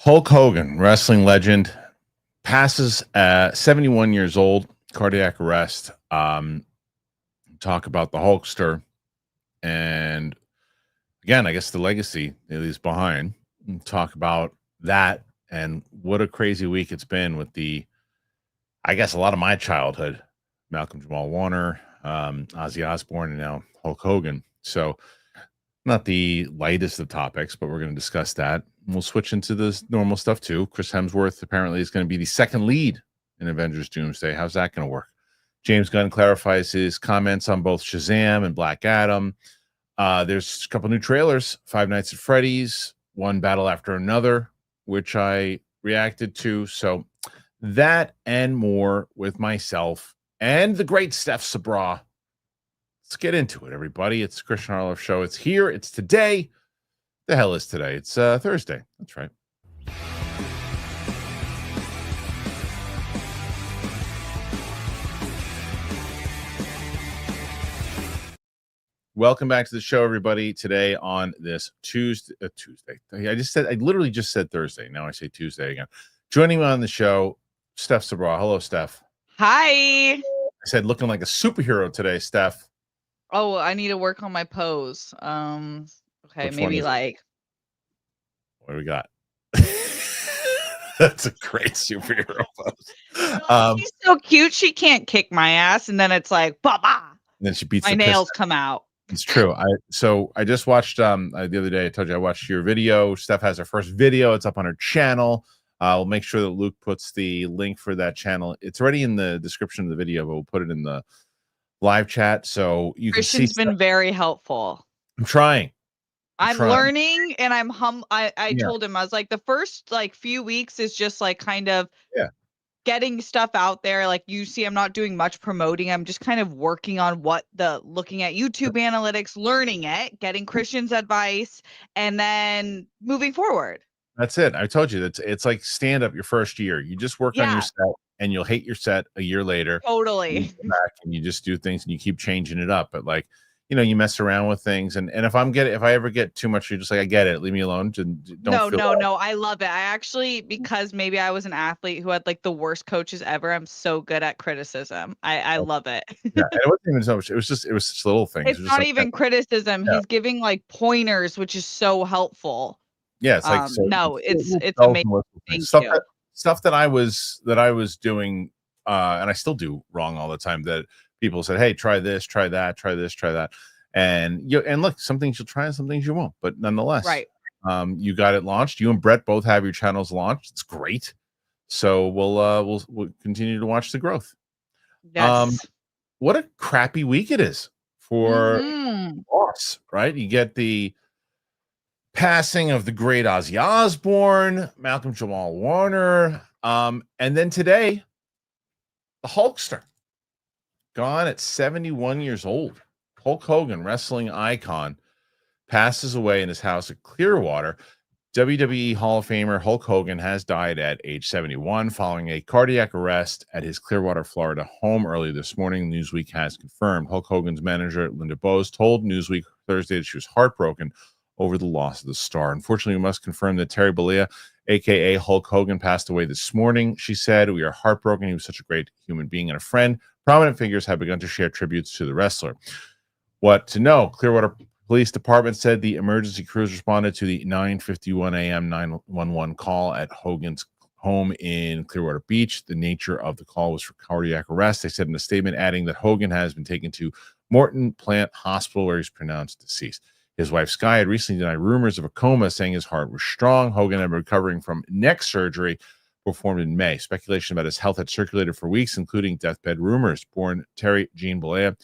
Hulk Hogan, wrestling legend, passes at 71 years old, cardiac arrest. Talk about the Hulkster, and again, I guess the legacy that he's behind. Talk about that and what a crazy week it's been with I guess a lot of my childhood, Malcolm Jamal Warner, Ozzy Osbourne, and now Hulk Hogan. So not the lightest of topics, but we're going to discuss that. We'll switch into the normal stuff too. Chris Hemsworth apparently is going to be the second lead in Avengers Doomsday. How's that going to work? James Gunn clarifies his comments on both Shazam and Black Adam. There's a couple new trailers, Five Nights at Freddy's, one battle after another, which I reacted to. So that and more with myself and the great Steph Sabraw. Let's get into it, everybody. It's the Kristian Harloff Show. It's here. It's today. The hell is today? It's Thursday. That's right. Welcome back to the show, everybody. Today on this Tuesday. I literally just said Thursday. Now I say Tuesday again. Joining me on the show, Steph Sabraw. Hello, Steph. Hi. I said looking like a superhero today, Steph. Oh, I need to work on my pose. Okay, maybe like. What do we got? That's a great superhero pose. She's so cute. She can't kick my ass, and then it's like, bah, bah. And then she beats my nails come out. It's true. I just watched the other day. I told you I watched your video. Steph has her first video. It's up on her channel. We'll make sure that Luke puts the link for that channel. It's already in the description of the video, but we'll put it in the live chat so you can see. Kristian's been very helpful. I'm trying. I'm learning, and I'm I told him, I was like, the first few weeks is just kind of getting stuff out there. Like you see, I'm not doing much promoting. I'm just kind of working on looking at YouTube analytics, learning it, getting Kristian's advice, and then moving forward. That's it. I told you it's like stand up your first year. You just work on your set, and you'll hate your set a year later. Totally. You come back and you just do things and you keep changing it up. But you mess around with things, and if I ever get too much, you're just like, I get it. Leave me alone. No. I love it. I actually, because maybe I was an athlete who had the worst coaches ever, I'm so good at criticism. I love it. Yeah, and it wasn't even so much. It was just little things. It's not even criticism. Yeah. He's giving pointers, which is so helpful. Yeah, it's it's amazing. Stuff that I was doing, and I still do wrong all the time. That people said, "Hey, try this, try that, try this, try that," and look, some things you'll try and some things you won't. But nonetheless, right? You got it launched. You and Brett both have your channels launched. It's great. So we'll continue to watch the growth. Yes. What a crappy week it is for Boss, right? You get the passing of the great Ozzy Osbourne, Malcolm Jamal Warner, and then today, the Hulkster, gone at 71 years old. Hulk Hogan, wrestling icon, passes away in his house at Clearwater. WWE Hall of Famer Hulk Hogan has died at age 71 following a cardiac arrest at his Clearwater, Florida home early this morning. Newsweek has confirmed. Hulk Hogan's manager, Linda Bose, told Newsweek Thursday that she was heartbroken over the loss of the star. Unfortunately, we must confirm that Terry Bollea, a.k.a. Hulk Hogan, passed away this morning. She said, "We are heartbroken. He was such a great human being and a friend. Prominent figures have begun to share tributes to the wrestler." What to know? Clearwater Police Department said the emergency crews responded to the 9:51 a.m. 911 call at Hogan's home in Clearwater Beach. The nature of the call was for cardiac arrest. They said in a statement, adding that Hogan has been taken to Morton Plant Hospital, where he's pronounced deceased. His wife, Sky, had recently denied rumors of a coma, saying his heart was strong. Hogan had been recovering from neck surgery performed in May. Speculation about his health had circulated for weeks, including deathbed rumors. Born Terry Jean Bollea,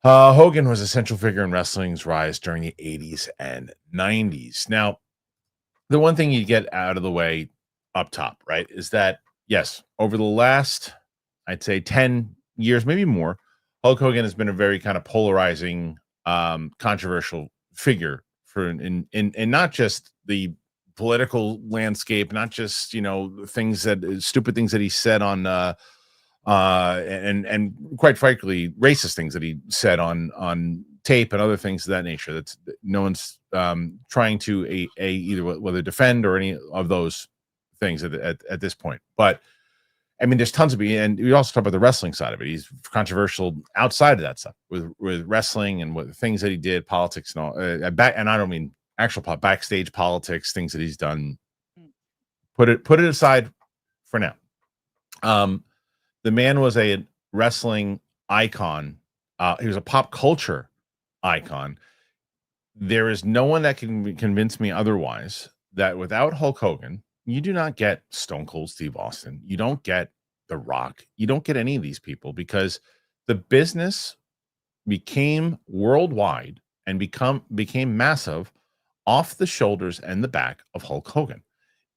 Hogan was a central figure in wrestling's rise during the 80s and 90s. Now, the one thing you get out of the way up top, right, is that, yes, over the last, I'd say 10 years, maybe more, Hulk Hogan has been a very kind of polarizing, controversial figure for in not just the political landscape, not just stupid things that he said on and quite frankly racist things that he said on tape and other things of that nature. That's no one's trying to either whether defend or any of those things at this point. But I mean, there's tons of it, and we also talk about the wrestling side of it. He's controversial outside of that stuff with wrestling and what things that he did, politics and all. And I don't mean actual backstage politics, things that he's done. Put it aside for now. The man was a wrestling icon. He was a pop culture icon. There is no one that can convince me otherwise that without Hulk Hogan, you do not get Stone Cold Steve Austin. You don't get The Rock. You don't get any of these people because the business became worldwide and became massive off the shoulders and the back of Hulk Hogan.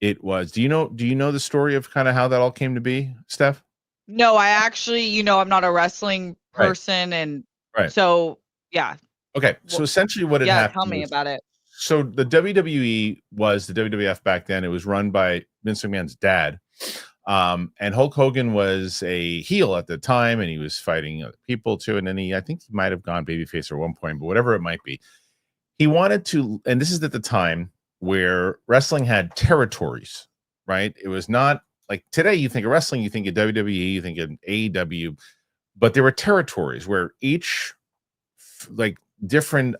It was. Do you know the story of kind of how that all came to be, Steph? No, I actually, I'm not a wrestling person, and so yeah. Okay, so essentially what had happened. Tell me about it. So the WWE was the WWF back then. It was run by Vince McMahon's dad. And Hulk Hogan was a heel at the time, and he was fighting other people too. And then I think he might have gone babyface at one point, but whatever it might be, he wanted to. And this is at the time where wrestling had territories, right? It was not like today. You think of wrestling, you think of WWE, you think of AEW, but there were territories where each different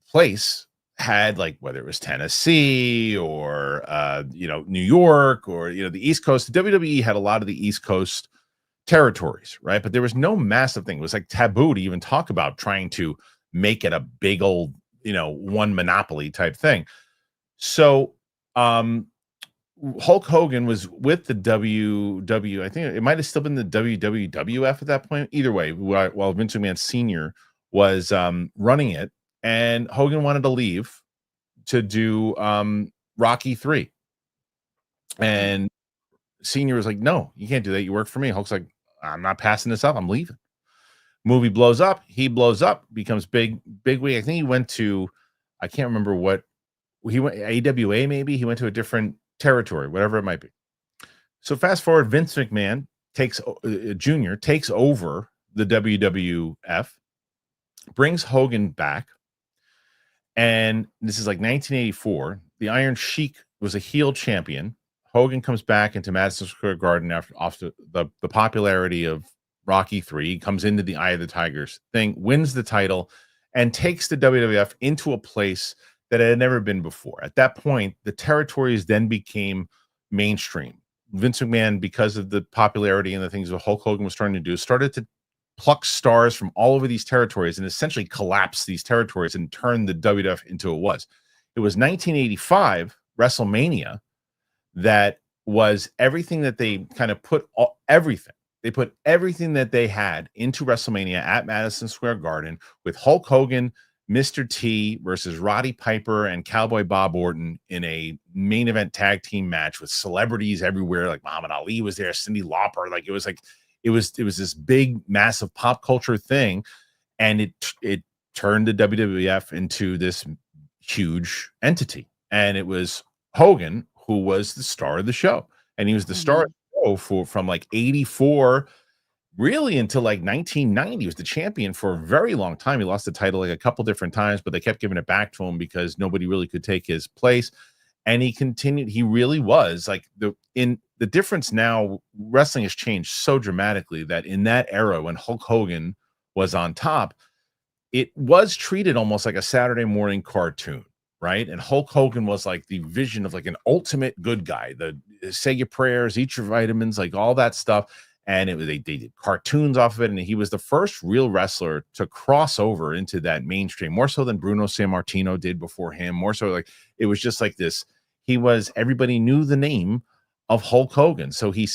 place had, like, whether it was Tennessee or New York or the East Coast. The WWE had a lot of the East Coast territories, right? But there was no massive thing. It was like taboo to even talk about trying to make it a big old one monopoly type thing. So Hulk Hogan was with the I think it might have still been the WWF at that point. Either way, while Vince McMahon Sr. was running it, and Hogan wanted to leave to do Rocky 3. And Senior was like, no, you can't do that. You work for me. Hulk's like, I'm not passing this up. I'm leaving. Movie blows up. He blows up, becomes big wig. I think he went to, I can't remember what, he went, AWA maybe. He went to a different territory, whatever it might be. So fast forward, Vince McMahon Jr. takes over the WWF, brings Hogan back. And this is like 1984. The Iron Sheik was a heel champion. Hogan comes back into Madison Square Garden after the popularity of Rocky 3. He comes into the Eye of the Tigers thing, wins the title, and takes the WWF into a place that it had never been before. At that point, the territories then became mainstream. Vince McMahon, because of the popularity and the things that Hulk Hogan was starting to do, started to pluck stars from all over these territories and essentially collapse these territories and turn the WWF into what it was. It was 1985 WrestleMania that was everything that they kind of put everything. They put everything that they had into WrestleMania at Madison Square Garden with Hulk Hogan, Mr. T versus Roddy Piper and Cowboy Bob Orton in a main event tag team match with celebrities everywhere. Like Muhammad Ali was there, Cyndi Lauper. Like it was this big, massive pop culture thing, and it turned the WWF into this huge entity. And it was Hogan who was the star of the show, and he was the star of the show from like 84 really until like 1990. He was the champion for a very long time. He lost the title like a couple different times, but they kept giving it back to him because nobody really could take his place. And he continued. He really was like the difference now. Wrestling has changed so dramatically that in that era when Hulk Hogan was on top, it was treated almost like a Saturday morning cartoon, right? And Hulk Hogan was like the vision of like an ultimate good guy. The say your prayers, eat your vitamins, like all that stuff. And they did cartoons off of it. And he was the first real wrestler to cross over into that mainstream, more so than Bruno Sammartino did before him. More so, like it was just like this. Everybody knew the name of Hulk Hogan. So he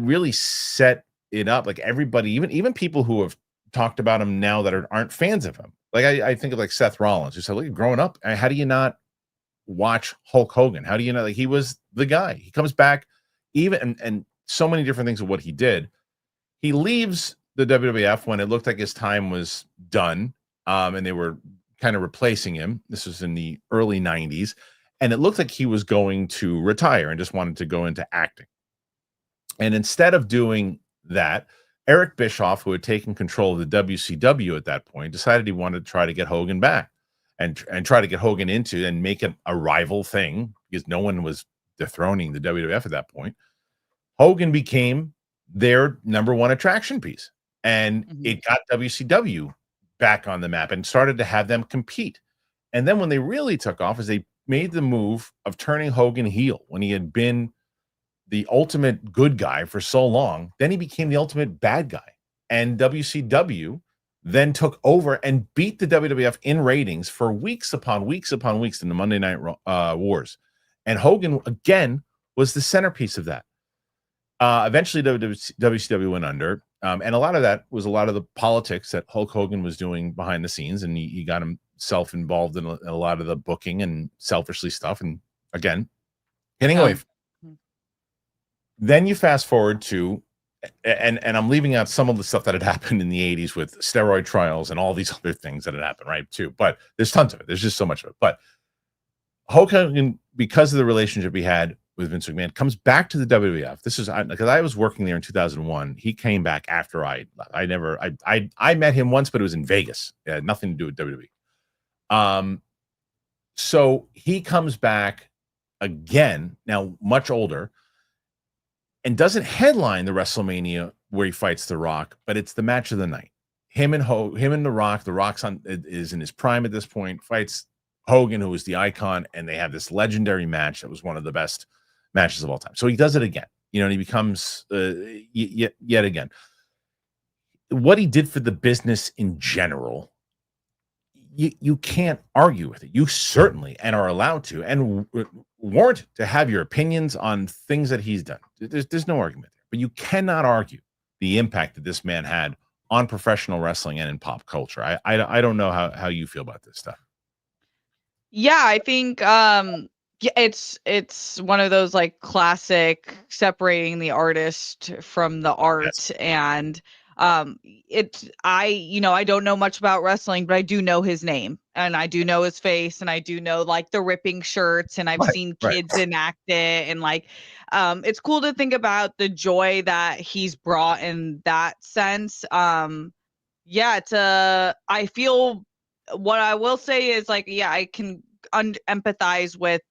really set it up. Like everybody, even people who have talked about him now that aren't fans of him. Like I think of like Seth Rollins, who said, look, growing up, how do you not watch Hulk Hogan? How do you know? Like he was the guy. He comes back and so many different things of what he did. He leaves the WWF when it looked like his time was done. And they were kind of replacing him. This was in the early 90s. And it looked like he was going to retire and just wanted to go into acting. And instead of doing that, Eric Bischoff, who had taken control of the WCW at that point, decided he wanted to try to get Hogan back and try to get Hogan into and make it a rival thing because no one was dethroning the WWF at that point. Hogan became their number one attraction piece, and it got WCW back on the map and started to have them compete. And then when they really took off is they made the move of turning Hogan heel when he had been the ultimate good guy for so long. Then he became the ultimate bad guy. And WCW then took over and beat the WWF in ratings for weeks upon weeks upon weeks in the Monday Night Wars. And Hogan, again, was the centerpiece of that. Eventually, WCW went under. And a lot of that was a lot of the politics that Hulk Hogan was doing behind the scenes. And he got himself involved in a lot of the booking and selfishly stuff. And again, getting away from. Then you fast forward to, and I'm leaving out some of the stuff that had happened in the 80s with steroid trials and all these other things that had happened, right? Too. But there's tons of it. There's just so much of it. But Hulk Hogan, because of the relationship he had with Vince McMahon, comes back to the WWF. This is because I was working there in 2001. He came back after I met him once, but it was in Vegas. It had nothing to do with WWE. So he comes back again, now much older, and doesn't headline the WrestleMania where he fights The Rock, but it's the match of the night. Him and The Rock. The Rock's is in his prime at this point. Fights Hogan, who was the icon, and they have this legendary match that was one of the best matches of all time. So he does it again, and he becomes yet again. What he did for the business in general, you can't argue with it. You certainly and are allowed to and warrant to have your opinions on things that he's done. There's no argument there, but you cannot argue the impact that this man had on professional wrestling and in pop culture. I don't know how you feel about this stuff. Yeah, I think it's one of those like classic separating the artist from the art. Yes. And I don't know much about wrestling, but I do know his name and I do know his face and I do know like the ripping shirts and I've seen kids enact it and like it's cool to think about the joy that he's brought in that sense. I feel what I will say is like, yeah, I can empathize with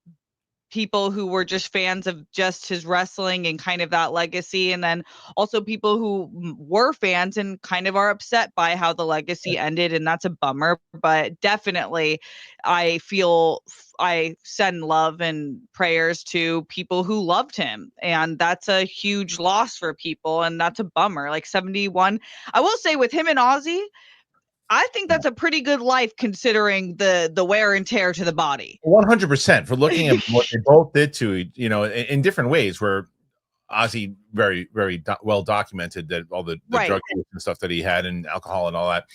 people who were just fans of just his wrestling and kind of that legacy. And then also people who were fans and kind of are upset by how the legacy ended. And that's a bummer, but definitely I feel I send love and prayers to people who loved him. And that's a huge loss for people. And that's a bummer. Like 71, I will say with him and Ozzy, I think that's a pretty good life considering the wear and tear to the body. 100% for looking at what they both did to, in different ways, where Ozzy very, very well documented that all the drug use and stuff that he had and alcohol and all that,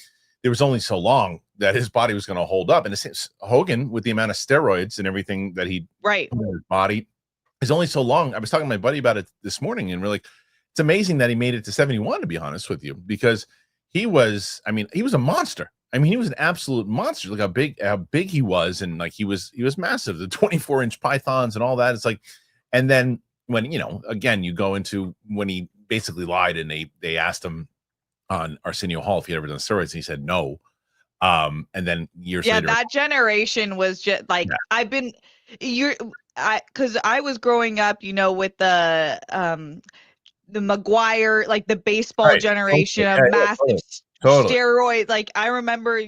there was only so long that his body was going to hold up. And Hogan, with the amount of steroids and everything that he put in his body, is only so long. I was talking to my buddy about it this morning, and we're like, it's amazing that he made it to 71, to be honest with you, because he was a monster. I mean, he was an absolute monster. Look how big he was. And like, he was massive, the 24-inch pythons and all that. It's like, and then when, again, you go into when he basically lied and they asked him on Arsenio Hall if he had ever done steroids. And he said, no. And then years later, that generation was just like, cause I was growing up, with the Maguire, like the baseball generation of massive steroids. Like I remember,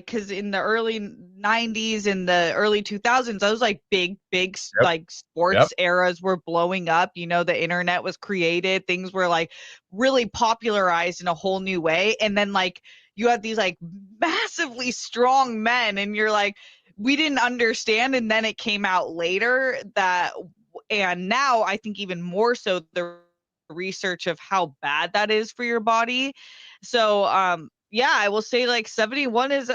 cause in the early 90s and the early 2000s, those like big, like sports eras were blowing up. The internet was created. Things were like really popularized in a whole new way. And then like you had these like massively strong men and you're like, we didn't understand. And then it came out later and now I think even more so the research of how bad that is for your body. So I will say like 71 is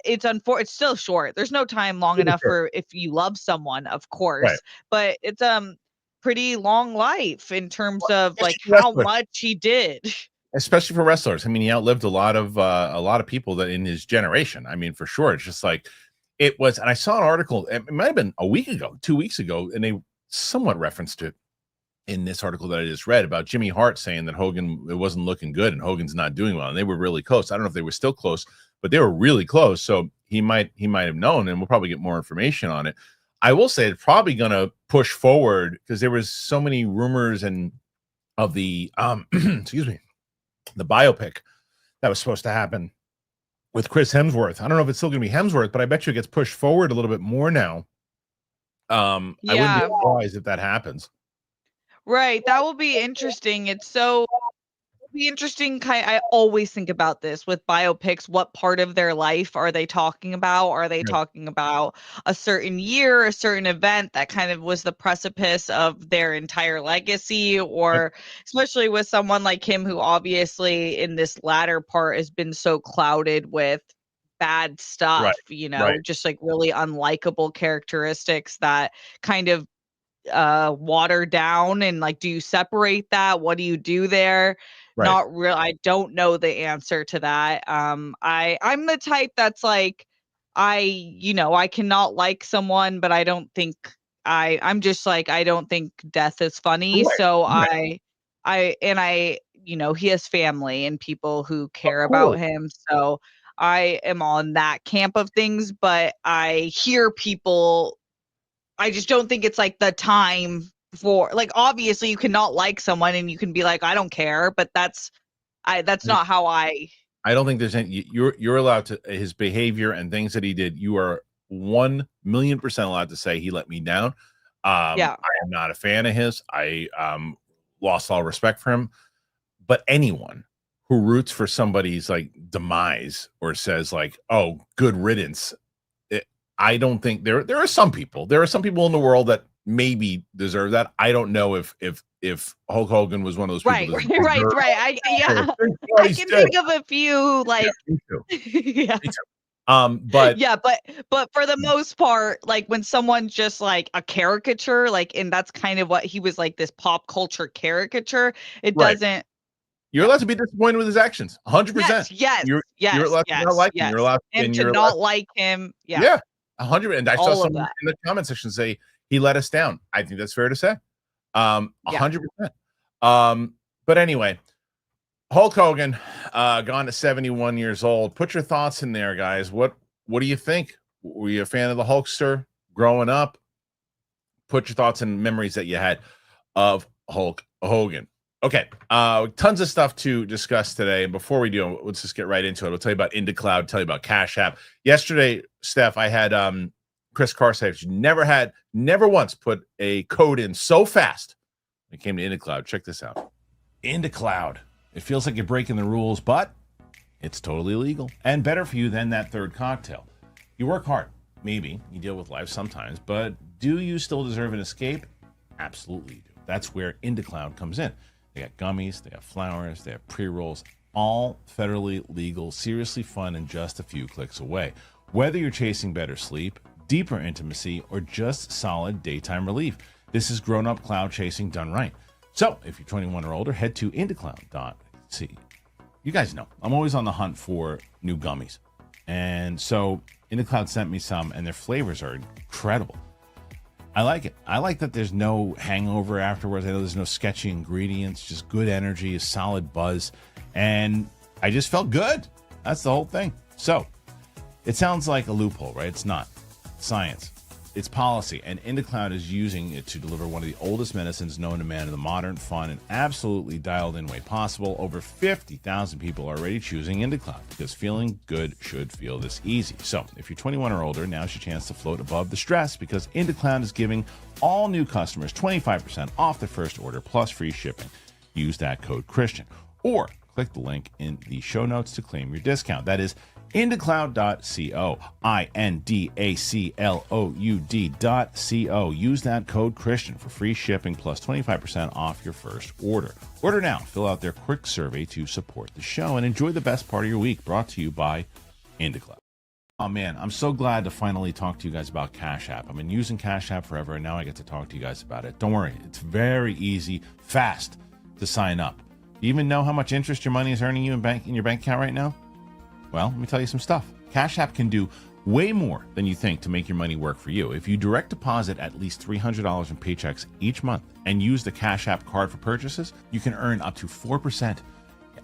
it's still short. There's no time long enough for if you love someone, of course, but it's pretty long life in terms of like how much he did, especially for wrestlers. I mean, he outlived a lot of people that in his generation. I mean, for sure. It's just like it was. And I saw an article, it might have been a week ago, 2 weeks ago, and they somewhat referenced it. in this article that I just read about Jimmy Hart saying that Hogan, it wasn't looking good and Hogan's not doing well. And they were really close. I don't know if they were still close, but they were really close. So he might have known, and we'll probably get more information on it. I will say it's probably going to push forward because there was so many rumors and of the excuse me, the biopic that was supposed to happen with Chris Hemsworth. I don't know if it's still going to be Hemsworth, but I bet you it gets pushed forward a little bit more now. I wouldn't be surprised if that happens. Right. That will be interesting. It'll be interesting. I always think about this with biopics. What part of their life are they talking about? Are they talking about a certain year, a certain event that kind of was the precipice of their entire legacy? Or especially with someone like him, who obviously in this latter part has been so clouded with bad stuff, just like really unlikable characteristics that kind of water down. And like, do you separate that? What do you do there? Not real. I don't know the answer to that. I'm the type that's like, I cannot like someone, but I don't think I'm just like, I don't think death is funny. So he has family and people who care about him. So I am on that camp of things, but I hear people, I just don't think it's like the time for, like, obviously you cannot like someone and you can be like, I don't care, but that's not how I don't think there's any, you're allowed to, his behavior and things that he did, you are 1,000,000% allowed to say he let me down. I am not a fan of his. I lost all respect for him. But anyone who roots for somebody's like demise or says like, oh, good riddance, I don't think there are some people in the world that maybe deserve that. I don't know if Hulk Hogan was one of those people. Right. I can think of a few, like, me too. But for the most part, like when someone's just like a caricature, like, and that's kind of what he was, like, this pop culture caricature. It doesn't. You're allowed to be disappointed with his actions. 100%. Yes. You're allowed to not like him. You're allowed to not like him. 100. And I saw someone in the comment section say he let us down. I think that's fair to say. 100%. But anyway, Hulk Hogan, gone to 71 years old. Put your thoughts in there, guys. What do you think? Were you a fan of the Hulkster growing up? Put your thoughts and memories that you had of Hulk Hogan. Okay, tons of stuff to discuss today. And before we do, let's just get right into it. We'll tell you about IndaCloud, tell you about Cash App. Yesterday, Steph, I had Chris Carsave. Never once put a code in so fast. It came to IndaCloud. Check this out. IndaCloud. It feels like you're breaking the rules, but it's totally legal and better for you than that third cocktail. You work hard. Maybe you deal with life sometimes, but do you still deserve an escape? Absolutely you do. That's where IndaCloud comes in. They got gummies, they have flowers, they have pre-rolls, all federally legal, seriously fun, and just a few clicks away. Whether you're chasing better sleep, deeper intimacy, or just solid daytime relief, this is grown-up cloud chasing done right. So if you're 21 or older, head to indacloud.co. You guys know, I'm always on the hunt for new gummies. And so IndaCloud sent me some, and their flavors are incredible. I like it. I like that there's no hangover afterwards. I know there's no sketchy ingredients, just good energy, a solid buzz. And I just felt good. That's the whole thing. So it sounds like a loophole, right? It's not. It's science. It's policy. And IndaCloud is using it to deliver one of the oldest medicines known to man in the modern, fun, and absolutely dialed-in way possible. Over 50,000 people are already choosing IndaCloud because feeling good should feel this easy. So if you're 21 or older, now's your chance to float above the stress because IndaCloud is giving all new customers 25% off their first order plus free shipping. Use that code Kristian or click the link in the show notes to claim your discount. That is indacloud.co, indacloud.co. Use that code Kristian for free shipping plus 25% off your first order. Order now. Fill out their quick survey to support the show and enjoy the best part of your week. Brought to you by IndaCloud. Oh man, I'm so glad to finally talk to you guys about Cash App. I've been using Cash App forever and now I get to talk to you guys about it. Don't worry, it's very easy, fast to sign up. You even know how much interest your money is earning you in your bank account right now? Well, let me tell you some stuff. Cash App can do Way more than you think to make your money work for you. If you direct deposit at least $300 in paychecks each month and use the Cash App card for purchases, you can earn up to 4%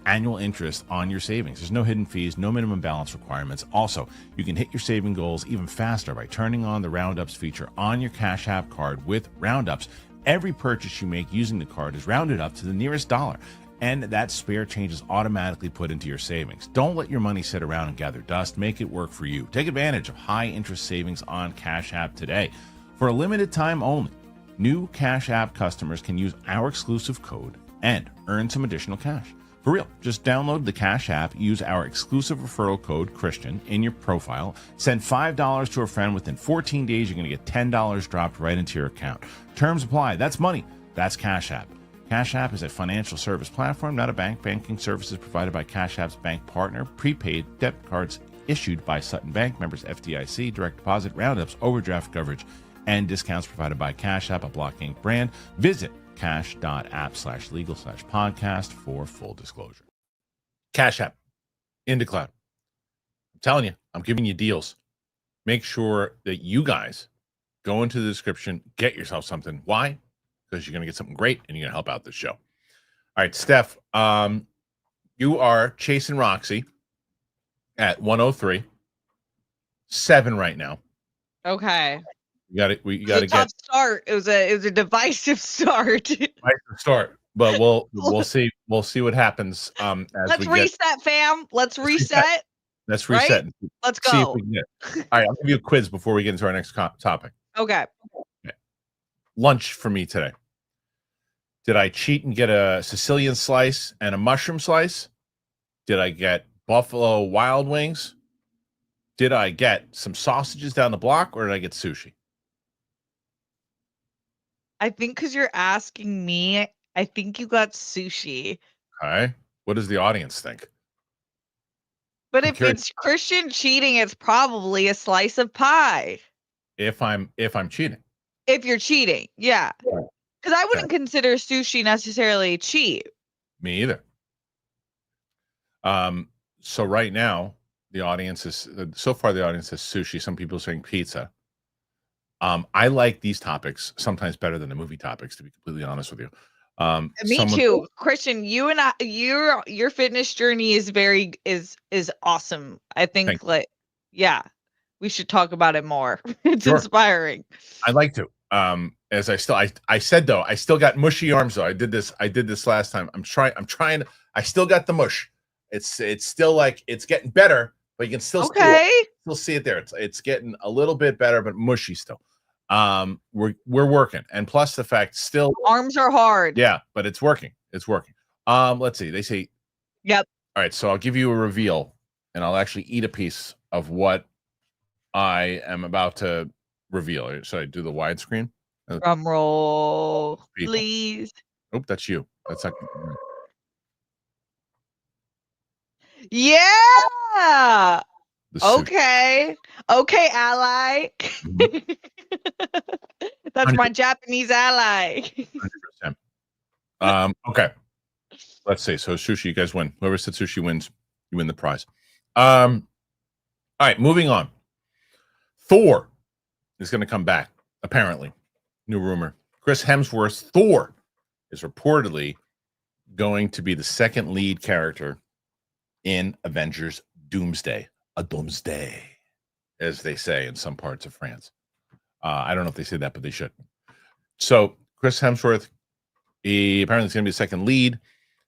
annual interest on your savings. There's no hidden fees, no minimum balance requirements. Also, you can hit your saving goals even faster by turning on the Roundups feature on your Cash App card with Roundups. Every purchase you make using the card is rounded up to the nearest dollar, and that spare change is automatically put into your savings. Don't let your money sit around and gather dust. Make it work for you. Take advantage of high interest savings on Cash App today. For a limited time only, new Cash App customers can use our exclusive code and earn some additional cash. For real, just download the Cash App, use our exclusive referral code Kristian in your profile, send $5 to a friend. Within 14 days, you're going to get $10 dropped right into your account. Terms apply. That's money. That's Cash App. Cash App is a financial service platform, not a bank. Banking services provided by Cash App's bank partner. Prepaid debit cards issued by Sutton Bank, members FDIC, direct deposit, roundups, overdraft coverage, and discounts provided by Cash App, a Block Inc. brand. Visit cash.app/legal/podcast for full disclosure. Cash App, into cloud. I'm telling you, I'm giving you deals. Make sure that you guys go into the description, get yourself something. Why? Because you're going to get something great and you're going to help out this show. All right, Steph, you are chasing Roxy at 103.7 right now. Okay. You got it. You got to get start. It was a divisive start. But we'll see. We'll see what happens. Let's reset, fam. Let's reset. Let's reset. Right? Let's go. See if we can get it. All right, I'll give you a quiz before we get into our next topic. Okay. Lunch for me today. Did I cheat and get a Sicilian slice and a mushroom slice? Did I get Buffalo Wild Wings? Did I get some sausages down the block, or did I get sushi? I think because you're asking me, I think you got sushi. Okay. What does the audience think? But if it's Kristian cheating, it's probably a slice of pie. If I'm cheating. If you're cheating, yeah. Because I wouldn't consider sushi necessarily cheap. Me either. So right now, the audience is so far the audience says sushi. Some people are saying pizza. I like these topics sometimes better than the movie topics, to be completely honest with you. Me too, Kristian. You and your fitness journey is is awesome. I think yeah, we should talk about it more. It's inspiring. I'd like to. As I said though, I still got mushy arms though. I did this last time. I'm trying. I still got the mush. It's still like it's getting better, but you can still see it there. It's getting a little bit better, but mushy still. We're working, and plus the fact still arms are hard. Yeah, but it's working. It's working. Let's see. They say, yep. All right, so I'll give you a reveal, and I'll actually eat a piece of what I am about to reveal. Should I do the widescreen? Drum roll, please. Oh, that's you. That's not. Yeah. Okay, ally. That's 100%. My Japanese ally. 100%. Okay. Let's see. So sushi, you guys win. Whoever said sushi wins, you win the prize. All right, moving on. Thor is going to come back, apparently. New rumor. Chris Hemsworth's Thor is reportedly going to be the second lead character in Avengers Doomsday. A Doomsday, as they say in some parts of France. I don't know if they say that, but they should. So Chris Hemsworth, he apparently is going to be the second lead.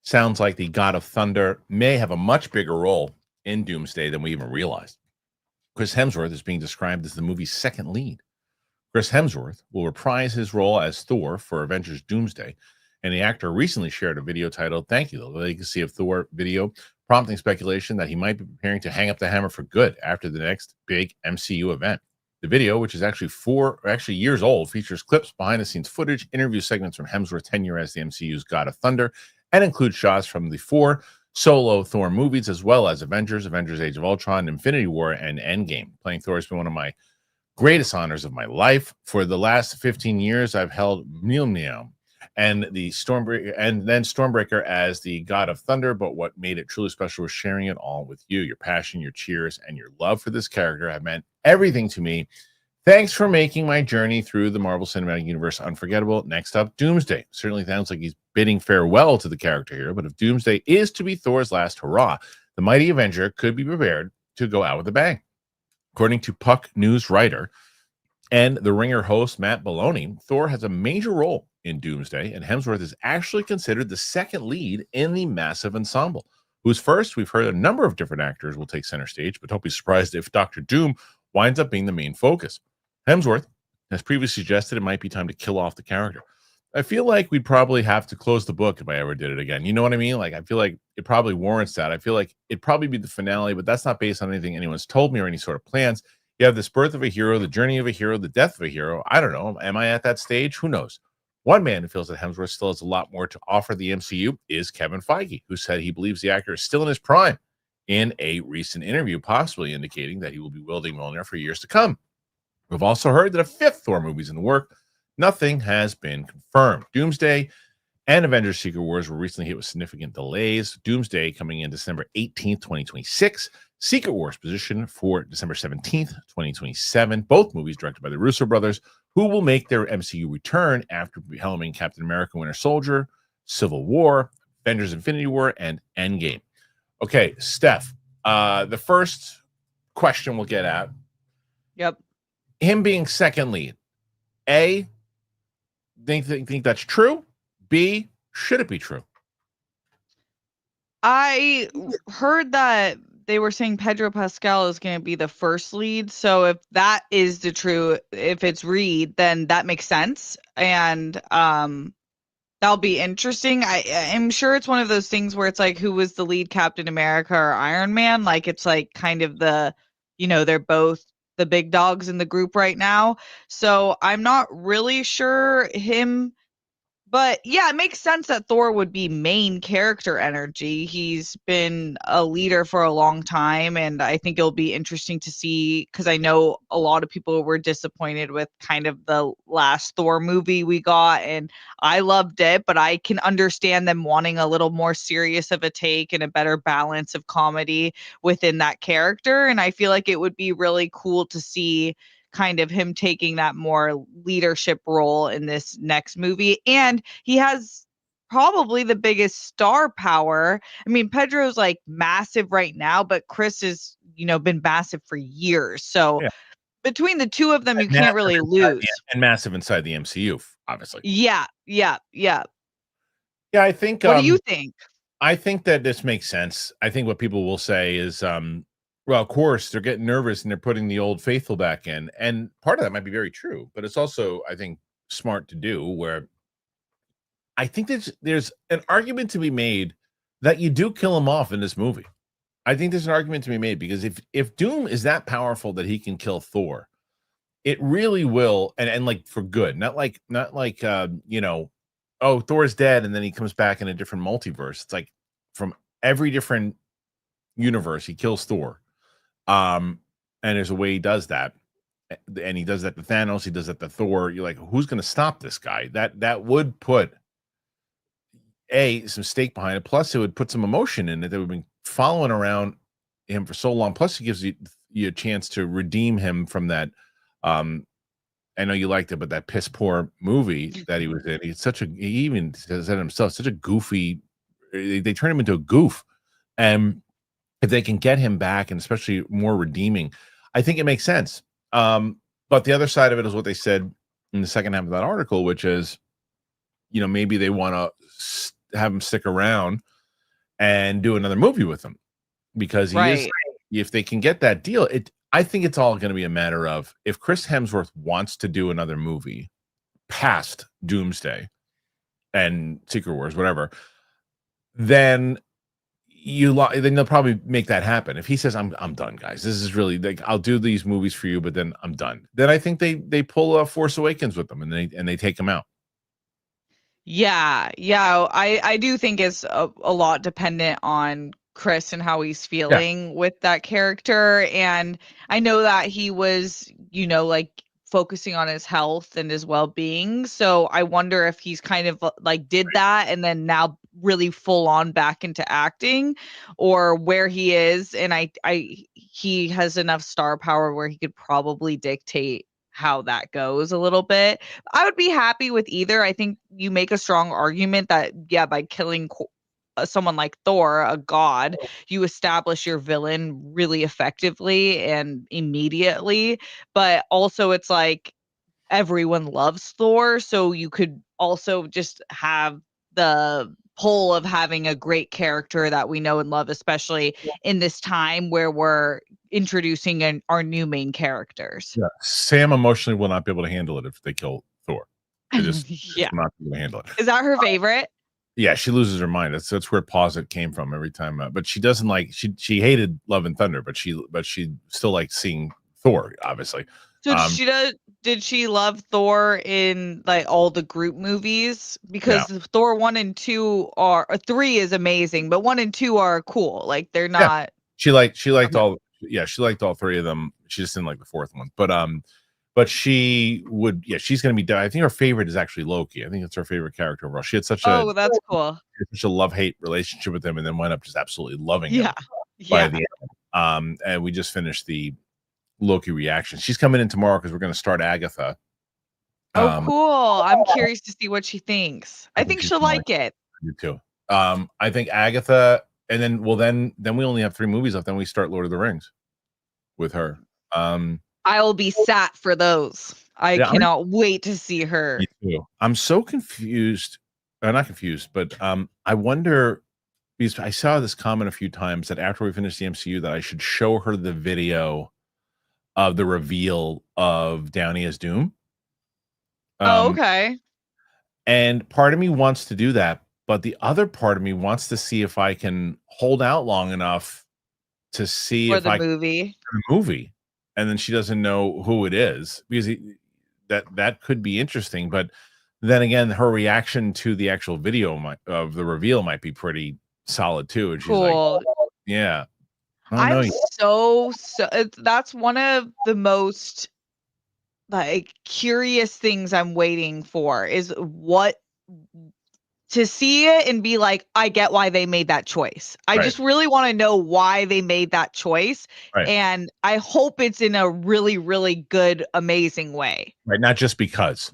Sounds like the God of Thunder may have a much bigger role in Doomsday than we even realized. Chris Hemsworth is being described as the movie's second lead. Chris Hemsworth will reprise his role as Thor for Avengers Doomsday, and the actor recently shared a video titled "Thank You, the Legacy of Thor" video, prompting speculation that he might be preparing to hang up the hammer for good after the next big MCU event. The video, which is actually years old, features clips, behind-the-scenes footage, interview segments from Hemsworth's tenure as the MCU's God of Thunder, and includes shots from the 4 solo Thor movies, as well as Avengers, Age of Ultron, Infinity War, and Endgame. Playing Thor has been one of my greatest honors of my life. For the last 15 years, I've held Mjolnir, and the Stormbreaker, and then Stormbreaker as the God of Thunder. But what made it truly special was sharing it all with you. Your passion, your cheers, and your love for this character have meant everything to me. Thanks for making my journey through the Marvel Cinematic Universe unforgettable. Next up, Doomsday. Certainly sounds like he's bidding farewell to the character here, but if Doomsday is to be Thor's last hurrah, the mighty Avenger could be prepared to go out with a bang. According to Puck News writer and The Ringer host Matt Maloney, Thor has a major role in Doomsday, and Hemsworth is actually considered the second lead in the massive ensemble. Who's first? We've heard a number of different actors will take center stage, but don't be surprised if Dr. Doom winds up being the main focus. Hemsworth has previously suggested it might be time to kill off the character. I feel like we'd probably have to close the book if I ever did it again. You know what I mean? Like, I feel like it probably warrants that. I feel like it'd probably be the finale, but that's not based on anything anyone's told me or any sort of plans. You have this birth of a hero, the journey of a hero, the death of a hero. I don't know. Am I at that stage? Who knows? One man who feels that Hemsworth still has a lot more to offer the MCU is Kevin Feige, who said he believes the actor is still in his prime in a recent interview, possibly indicating that he will be wielding Mjolnir for years to come. We've also heard that a fifth Thor movie is in the work. Nothing has been confirmed. Doomsday and Avengers Secret Wars were recently hit with significant delays. Doomsday coming in December 18th, 2026. Secret Wars positioned for December 17th, 2027. Both movies directed by the Russo brothers, who will make their MCU return after helming Captain America Winter Soldier, Civil War, Avengers Infinity War, and Endgame. Okay, Steph, the first question we'll get at. Yep. Him being second lead. A, think that's true? B, should it be true? I heard that they were saying Pedro Pascal is going to be the first lead. So if that is the true, if it's Reed, then that makes sense. And that'll be interesting. I'm sure it's one of those things where it's like, who was the lead, Captain America or Iron Man? Like, it's like kind of the, they're both the big dogs in the group right now. So I'm not really sure him. But yeah, it makes sense that Thor would be main character energy. He's been a leader for a long time, and I think it'll be interesting to see, because I know a lot of people were disappointed with kind of the last Thor movie we got, and I loved it, but I can understand them wanting a little more serious of a take and a better balance of comedy within that character, and I feel like it would be really cool to see kind of him taking that more leadership role in this next movie. And he has probably the biggest star power. I mean, Pedro's like massive right now, but Chris has, been massive for years. So between the two of them, you can't really lose. And massive inside the MCU, obviously. Yeah. Yeah, I think. What do you think? I think that this makes sense. I think what people will say is, well, of course, they're getting nervous and they're putting the old faithful back in. And part of that might be very true, but it's also, I think, smart to do, where I think there's an argument to be made that you do kill him off in this movie. I think there's an argument to be made, because if Doom is that powerful that he can kill Thor, it really will, and like for good, not like oh, Thor's dead and then he comes back in a different multiverse. It's like from every different universe he kills Thor. And there's a way he does that, and he does that to Thanos, he does that to Thor. You're like, who's going to stop this guy? That would put some stake behind it, plus it would put some emotion in it that we've been following around him for so long, plus it gives you a chance to redeem him from that. I know you liked it, but that piss poor movie that he was in, he even says that himself, such a goofy, they turn him into a goof. And if they can get him back, and especially more redeeming, I think it makes sense. But the other side of it is what they said in the second half of that article, which is, maybe they want to have him stick around and do another movie with him, because if they can get that deal, I think it's all going to be a matter of, if Chris Hemsworth wants to do another movie past Doomsday and Secret Wars, whatever, then they'll probably make that happen. If he says, I'm done, guys, this is really, like, I'll do these movies for you, but then I'm done, then I think they pull a Force Awakens with them, and they take him out. Yeah, I do think it's a lot dependent on Chris and how he's feeling with that character. And I know that he was, like focusing on his health and his well-being. So I wonder if he's kind of like did that and then now really full on back into acting, or where he is. And he has enough star power where he could probably dictate how that goes a little bit. I would be happy with either. I think you make a strong argument that, yeah, by killing someone like Thor, a god, you establish your villain really effectively and immediately. But also, it's like everyone loves Thor, so you could also just have the pull of having a great character that we know and love, especially in this time where we're introducing our new main characters. Yeah. Sam emotionally will not be able to handle it if they kill Thor. Yeah, not be able to handle it. Is that her favorite? Yeah, she loses her mind. That's where pause it came from every time. But she doesn't like she hated Love and Thunder, but she still liked seeing Thor, obviously. So did she love Thor in like all the group movies? Because Thor 1 and 2 are 3 is amazing, but 1 and 2 are cool. Like they're not. Yeah. She liked all. Yeah, she liked all 3 of them. She just didn't like the 4th one. But she would. Yeah, she's gonna be. I think her favorite is actually Loki. I think it's her favorite character overall. She had such that's cool. Such a love-hate relationship with him, and then wound up just absolutely loving him by the end. And we just finished the Loki reaction. She's coming in tomorrow because we're going to start Agatha. Cool. I'm curious to see what she thinks. I think she'll like it. You too. I think Agatha, and then we only have 3 movies left. Then we start Lord of the Rings with her. I will be sat for those. I cannot wait to see her. Me too. I'm so confused. Not confused, but I wonder, because I saw this comment a few times that after we finish the MCU that I should show her the video of the reveal of Downey as Doom. Okay. And part of me wants to do that, but the other part of me wants to see if I can hold out long enough to see for the movie, and then she doesn't know who it is, because that could be interesting. But then again, her reaction to the actual video of the reveal might be pretty solid too. And she's like, yeah. I'm so that's one of the most like curious things I'm waiting for, is what to see it and be like, I get why they made that choice. I just really want to know why they made that choice. And I hope it's in a really, really good, amazing way. Right. Not just because.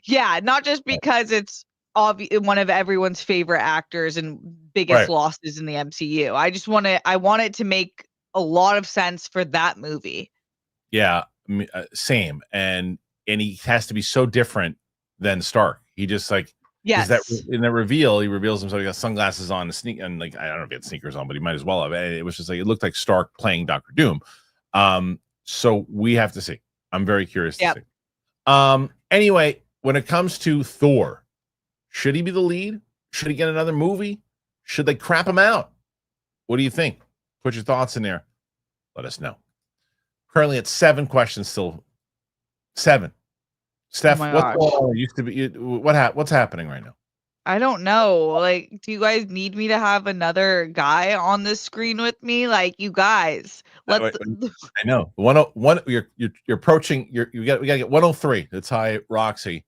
Yeah. Not just because it's one of everyone's favorite actors and biggest losses in the MCU. I want it to make a lot of sense for that movie. Yeah, same. And he has to be so different than Stark. He just like, that in the reveal, he reveals himself. He got sunglasses on, and like, I don't know if he had sneakers on, but he might as well have. And it was just like, it looked like Stark playing Dr. Doom. So we have to see. I'm very curious to see. Anyway, when it comes to Thor, should he be the lead? Should he get another movie? Should they crap him out? What do you think? Put your thoughts in there. Let us know. Currently at 7 questions still. 7. Steph, what's going on? Used to be what's happening right now? I don't know. Like, do you guys need me to have another guy on the screen with me? Like, you guys, let's. I know 101. You're approaching. We got to get 103. That's high, Roxy.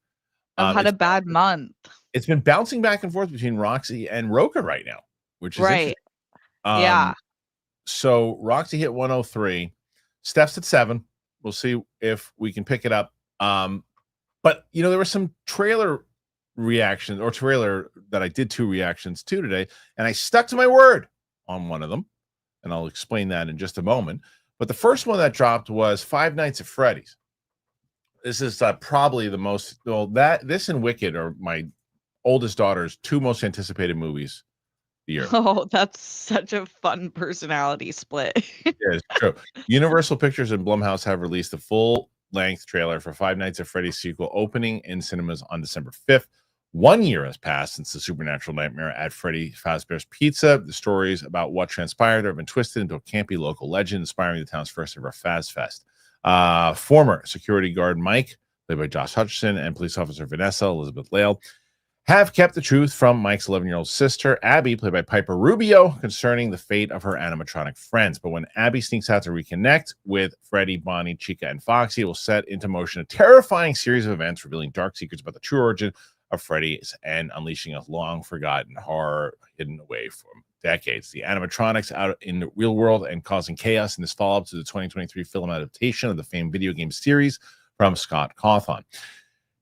I've had a bad month. It's been bouncing back and forth between Roxy and Roka right now, which is interesting. Yeah. So Roxy hit 103. Steph's at 7. We'll see if we can pick it up. But there were some trailer reactions that I did 2 reactions to today, and I stuck to my word on one of them, and I'll explain that in just a moment. But the first one that dropped was Five Nights at Freddy's. This is probably the most this and Wicked are my oldest daughter's 2 most anticipated movies the year. Oh, that's such a fun personality split. Yeah, it's true. Universal Pictures and Blumhouse have released a full-length trailer for Five Nights at Freddy's sequel, opening in cinemas on December 5th. 1 year has passed since the supernatural nightmare at Freddy Fazbear's Pizza. The stories about what transpired have been twisted into a campy local legend, inspiring the town's first ever Faz Fest. Former security guard Mike, played by Josh Hutcherson, and police officer Vanessa Elizabeth Lale, have kept the truth from Mike's 11-year-old sister, Abby, played by Piper Rubio, concerning the fate of her animatronic friends. But when Abby sneaks out to reconnect with Freddy, Bonnie, Chica, and Foxy, it will set into motion a terrifying series of events, revealing dark secrets about the true origin of Freddy's and unleashing a long-forgotten horror hidden away from decades. The animatronics out in the real world and causing chaos in this follow-up to the 2023 film adaptation of the famed video game series from Scott Cawthon.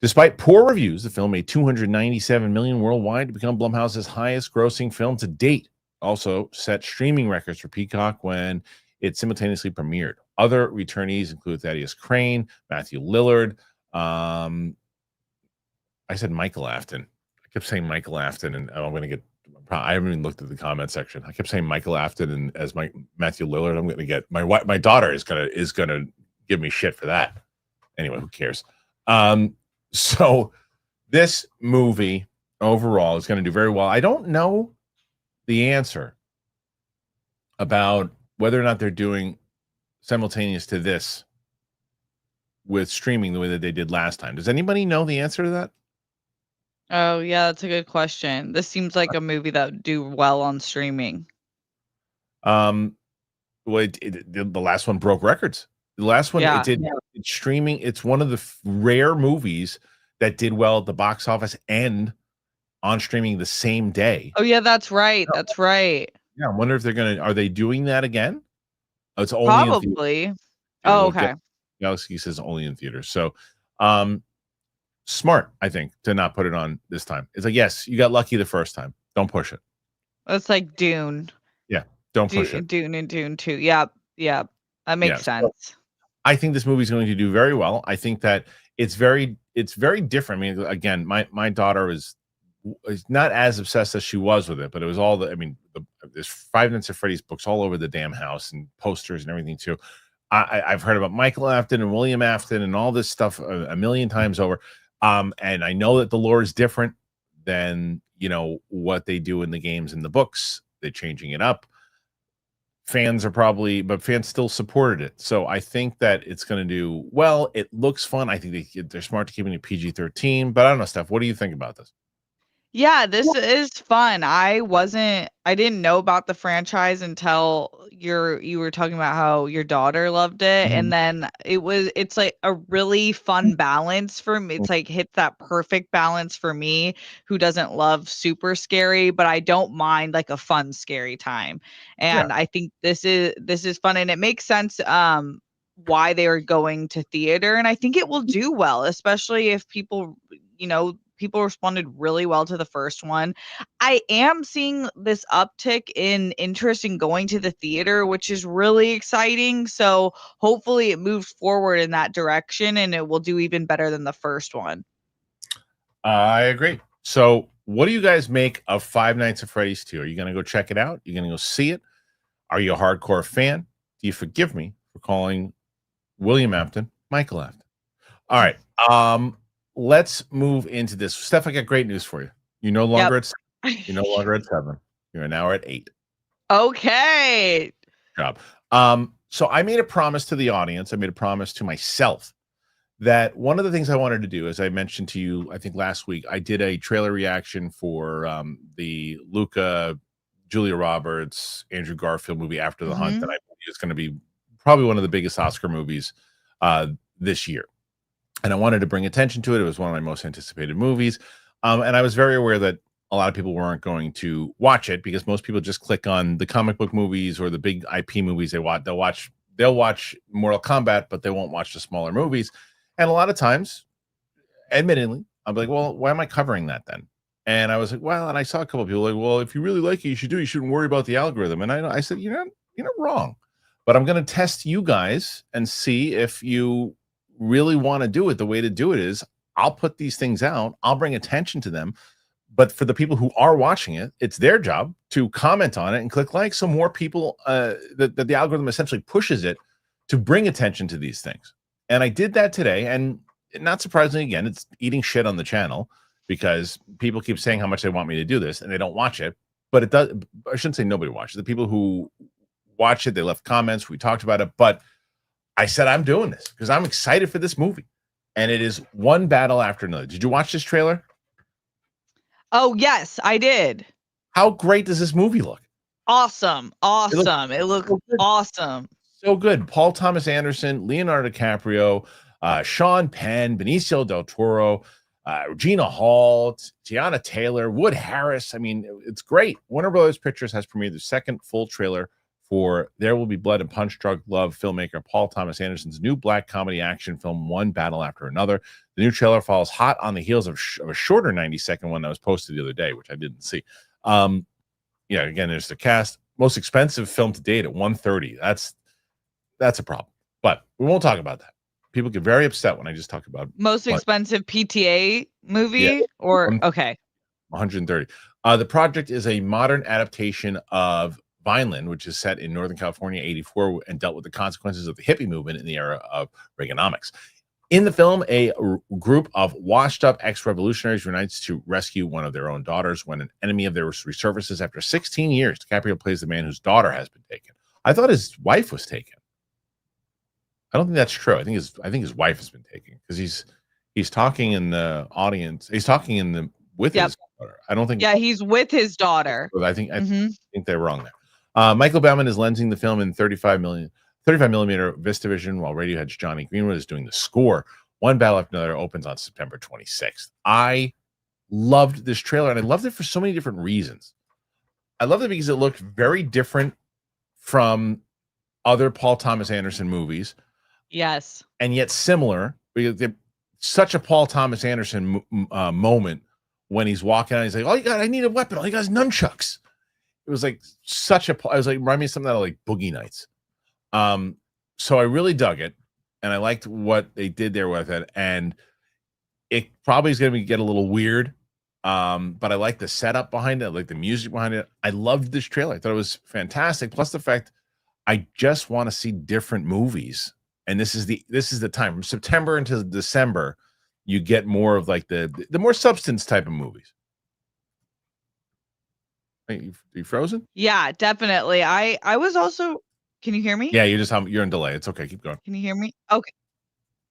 Despite poor reviews, the film made $297 million worldwide to become Blumhouse's highest-grossing film to date. Also set streaming records for Peacock when it simultaneously premiered. Other returnees include Thaddeus Crane, Matthew Lillard. I said Michael Afton. I kept saying Michael Afton, and I'm going to get. I haven't even looked at the comment section. I kept saying Michael Afton and as my Matthew Lillard. I'm going to get my daughter is gonna give me shit for that. Anyway, who cares? So this movie overall is going to do very well. I don't know the answer about whether or not they're doing simultaneous to this with streaming the way that they did last time. Does anybody know the answer to that? Oh, yeah, that's a good question. This seems like a movie that would do well on streaming. Well, the last one broke records. The last one, it did it's streaming. It's one of the rare movies that did well at the box office and on streaming the same day. Oh, yeah, that's right. That's right. Yeah, I wonder if are they doing that again? Oh, it's only probably. Oh, okay. Galaxy says only in theaters. So, smart, I think, to not put it on this time. It's like, yes, you got lucky the first time. Don't push it. It's like Dune. Yeah, don't push it. Dune and Dune 2. Yeah, that makes sense. So I think this movie is going to do very well. I think that it's very different. I mean, again, my daughter is not as obsessed as she was with it, but it was all there's Five Nights at Freddy's books all over the damn house and posters and everything too. I've heard about Michael Afton and William Afton and all this stuff a million times over. And I know that the lore is different than, what they do in the games and the books. They're changing it up. Fans still supported it. So I think that it's going to do well. It looks fun. I think they're smart to keeping it PG-13, but I don't know, Steph, what do you think about this? Yeah, this is fun. I didn't know about the franchise until you were talking about how your daughter loved it. And then it's like a really fun balance for me. It's like hits that perfect balance for me, who doesn't love super scary, but I don't mind like a fun, scary time. And I think this is fun, and it makes sense why they are going to theater. And I think it will do well, especially if people responded really well to the first one. I am seeing this uptick in interest in going to the theater, which is really exciting. So hopefully it moves forward in that direction and it will do even better than the first one. I agree. So what do you guys make of Five Nights at Freddy's 2? Are you going to go check it out? You're going to go see it? Are you a hardcore fan? Do you forgive me for calling William Afton Michael Afton? All right. Let's move into this. Steph, I got great news for you. You're no longer at 7. You're now at 8. Okay. Good job. So I made a promise to the audience. I made a promise to myself that one of the things I wanted to do, as I mentioned to you, I think last week, I did a trailer reaction for the Luca, Julia Roberts, Andrew Garfield movie After the Hunt that I believe is going to be probably one of the biggest Oscar movies this year. And I wanted to bring attention to it. It was one of my most anticipated movies. And I was very aware that a lot of people weren't going to watch it because most people just click on the comic book movies or the big IP movies they watch. They'll watch Mortal Kombat, but they won't watch the smaller movies. And a lot of times, admittedly, I'm like, well, why am I covering that then? And I was like, well, and I saw a couple of people like, well, if you really like it, you shouldn't worry about the algorithm. And I said, you're not wrong. But I'm going to test you guys and see if you really want to do it. The way to do it is I'll put these things out, I'll bring attention to them, but for the people who are watching it, it's their job to comment on it and click like, so more people that the algorithm essentially pushes it to bring attention to these things. And I did that today, and not surprisingly, again, it's eating shit on the channel because people keep saying how much they want me to do this and they don't watch it. But it does, I shouldn't say nobody watches. The people who watch it, they left comments, we talked about it, but I said, I'm doing this because I'm excited for this movie. And it is one battle after another. Did you watch this trailer? Oh, yes, I did. How great does this movie look? Awesome. It looks so good. awesome. So good. Paul Thomas Anderson, Leonardo DiCaprio, Sean Penn, Benicio del Toro, Regina Hall, Tiana Taylor, Wood Harris. I mean, it's great. Warner Brothers Pictures has premiered the second full trailer for There Will Be Blood and Punch Drunk Love filmmaker Paul Thomas Anderson's new black comedy action film, One Battle After Another. The new trailer follows hot on the heels of a shorter 90-second one that was posted the other day, which I didn't see. Yeah, again, there's the cast. Most expensive film to date at $130. That's a problem. But we won't talk about that. People get very upset when I just talk about most expensive PTA movie, yeah, or okay. 130. The project is a modern adaptation of Vineland, which is set in Northern California, 84, and dealt with the consequences of the hippie movement in the era of Reaganomics. In the film, a group of washed-up ex-revolutionaries unites to rescue one of their own daughters when an enemy of theirs resurfaces after 16 years. DiCaprio plays the man whose daughter has been taken. I thought his wife was taken. I don't think that's true. I think his wife has been taken because he's talking in the audience. He's talking with his daughter. I don't think. Yeah, he's with his daughter. I think they're wrong there. Michael Bauman is lensing the film in 35 millimeter VistaVision, while Radiohead's Johnny Greenwood is doing the score. One Battle After Another opens on September 26th. I loved this trailer, and I loved it for so many different reasons. I loved it because it looked very different from other Paul Thomas Anderson movies. Yes. And yet similar, because they're such a Paul Thomas Anderson moment when he's walking out. He's like, I need a weapon. All you got is nunchucks. It was like I was like, remind me of something out of like Boogie Nights. So I really dug it, and I liked what they did there with it. And it probably is going to get a little weird, but I like the setup behind it, I like the music behind it. I loved this trailer. I thought it was fantastic. Plus the fact I just want to see different movies. And this is the time from September until December, you get more of like the more substance type of movies. Are you frozen? Yeah, definitely. I was also. Can you hear me? Yeah, you're in delay. It's okay. Keep going. Can you hear me? Okay.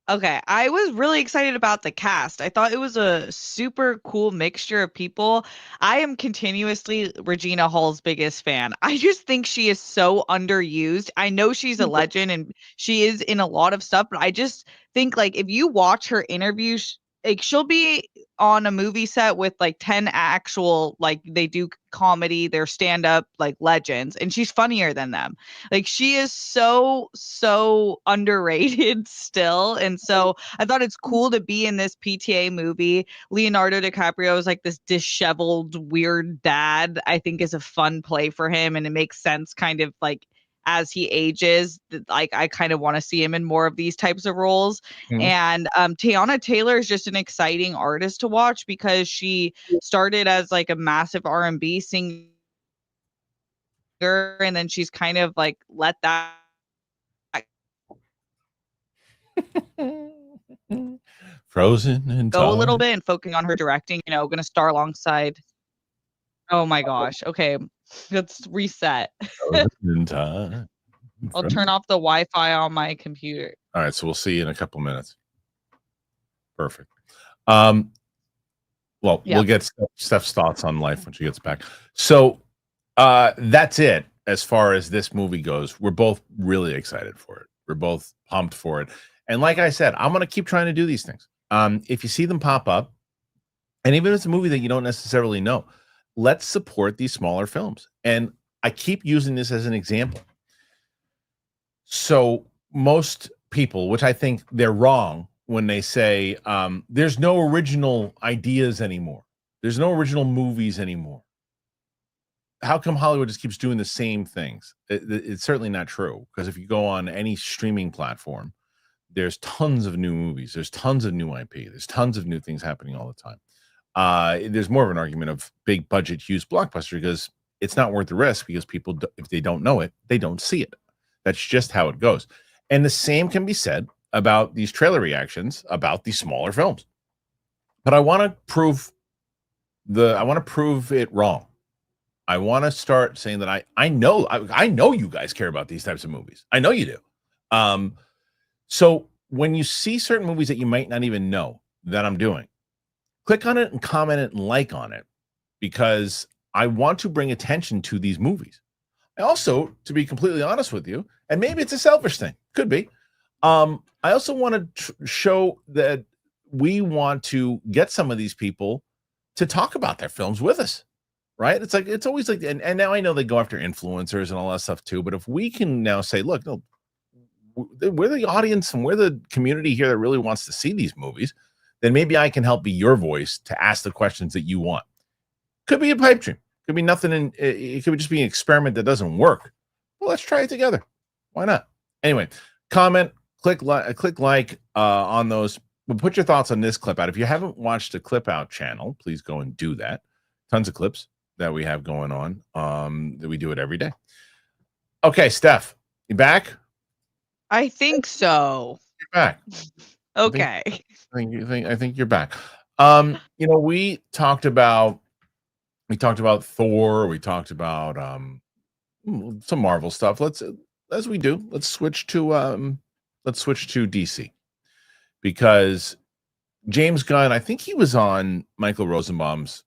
Okay, I was really excited about the cast. I thought it was a super cool mixture of people. I am continuously Regina Hall's biggest fan. I just think she is so underused. I know she's a legend and she is in a lot of stuff, but I just think like if you watch her interviews, like she'll be on a movie set with like 10 actual, like they do comedy, they're stand-up like legends, and she's funnier than them. Like she is so underrated still. And so I thought it's cool to be in this PTA movie. Leonardo DiCaprio is like this disheveled weird dad. I think is a fun play for him, and it makes sense kind of like as he ages. Like I kind of want to see him in more of these types of roles. And Tiana Taylor is just an exciting artist to watch because she started as like a massive R&B singer, and then she's kind of like let that Frozen and go a little bit and focusing on her directing, going to star alongside. Oh my gosh. Okay. Let's reset. I'll turn off the Wi-Fi on my computer. All right. So we'll see you in a couple minutes. Perfect. Well, we'll get Steph's thoughts on life when she gets back. So that's it as far as this movie goes. We're both really excited for it. We're both pumped for it. And like I said, I'm going to keep trying to do these things. If you see them pop up, and even if it's a movie that you don't necessarily know, let's support these smaller films. And I keep using this as an example. So most people, which I think they're wrong when they say there's no original ideas anymore. There's no original movies anymore. How come Hollywood just keeps doing the same things? It's certainly not true, because if you go on any streaming platform, there's tons of new movies. There's tons of new IP. There's tons of new things happening all the time. There's more of an argument of big budget, huge blockbuster, because it's not worth the risk, because people, if they don't know it, they don't see it. That's just how it goes. And the same can be said about these trailer reactions about these smaller films. But I want to prove it wrong. I want to start saying that I know you guys care about these types of movies. I know you do. So when you see certain movies that you might not even know that I'm doing, click on it and comment it and like on it, because I want to bring attention to these movies. Also, to be completely honest with you, and maybe it's a selfish thing, could be. I also want to show that we want to get some of these people to talk about their films with us, right? It's like it's always like, and now I know they go after influencers and all that stuff too. But if we can now say, look, no, we're the audience and we're the community here that really wants to see these movies, then maybe I can help be your voice to ask the questions that you want. Could be a pipe dream. Could be nothing. It could just be an experiment that doesn't work. Well, let's try it together. Why not? Anyway, comment, click like on those. But put your thoughts on this clip out. If you haven't watched the clip out channel, please go and do that. Tons of clips that we have going on. That we do it every day. Okay, Steph, you back? I think so. You're back. Okay. I think you're back. We talked about Thor. We talked about some Marvel stuff. Let's switch to DC, because James Gunn, I think he was on Michael Rosenbaum's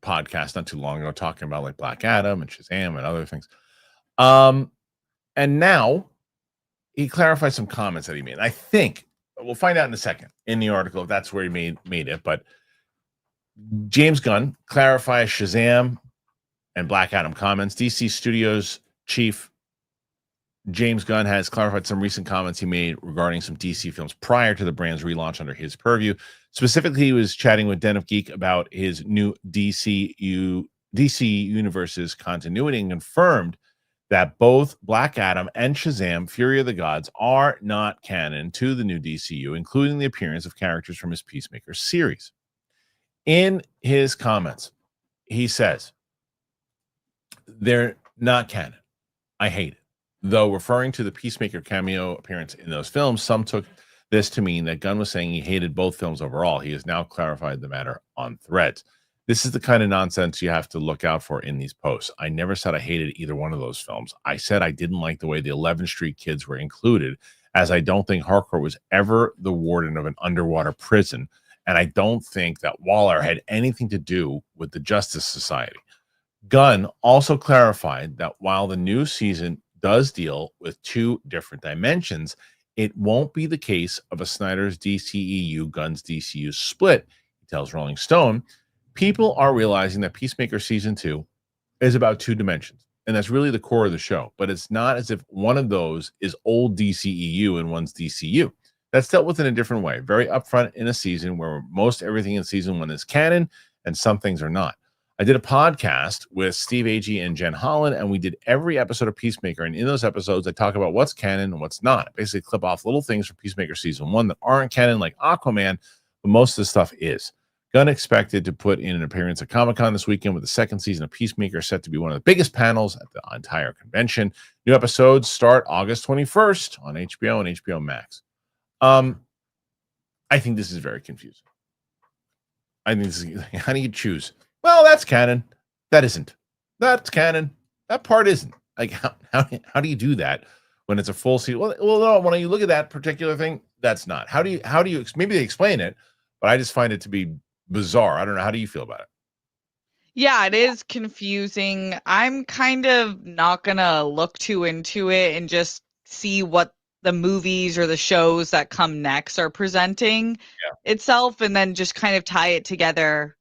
podcast not too long ago talking about like Black Adam and Shazam and other things. And now he clarified some comments that he made. I think we'll find out in a second in the article if that's where he made it, but James Gunn clarifies Shazam and Black Adam comments. DC Studios chief James Gunn has clarified some recent comments he made regarding some DC films prior to the brand's relaunch under his purview. Specifically, he was chatting with Den of Geek about his new DC Universe's continuity and confirmed that both Black Adam and Shazam, Fury of the Gods, are not canon to the new DCU, including the appearance of characters from his Peacemaker series. In his comments, he says, they're not canon. I hate it. Though referring to the Peacemaker cameo appearance in those films, some took this to mean that Gunn was saying he hated both films overall. He has now clarified the matter on Threads. This is the kind of nonsense you have to look out for in these posts. I never said I hated either one of those films. I said I didn't like the way the 11th Street kids were included, as I don't think Harcourt was ever the warden of an underwater prison, and I don't think that Waller had anything to do with the Justice Society. Gunn also clarified that while the new season does deal with two different dimensions, it won't be the case of a Snyder's DCEU, Gunn's DCU split. He tells Rolling Stone, people are realizing that Peacemaker Season 2 is about two dimensions, and that's really the core of the show. But it's not as if one of those is old DCEU and one's DCU. That's dealt with in a different way, very upfront in a season where most everything in Season 1 is canon and some things are not. I did a podcast with Steve Agee and Jen Holland, and we did every episode of Peacemaker. And in those episodes, I talk about what's canon and what's not. I basically clip off little things from Peacemaker Season 1 that aren't canon, like Aquaman, but most of the stuff is. Gunn expected to put in an appearance at Comic-Con this weekend, with the second season of Peacemaker set to be one of the biggest panels at the entire convention. New episodes start August 21st on HBO and HBO Max. I think this is very confusing. I think this is, how do you choose? Well, that's canon. That isn't. That's canon. That part isn't. Like, how do you do that when it's a full season? Well, no, when you look at that particular thing, that's not. How do you maybe they explain it, but I just find it to be bizarre. I don't know. How do you feel about it? Yeah, it is confusing. I'm kind of not gonna look too into it and just see what the movies or the shows that come next are presenting itself, and then just kind of tie it together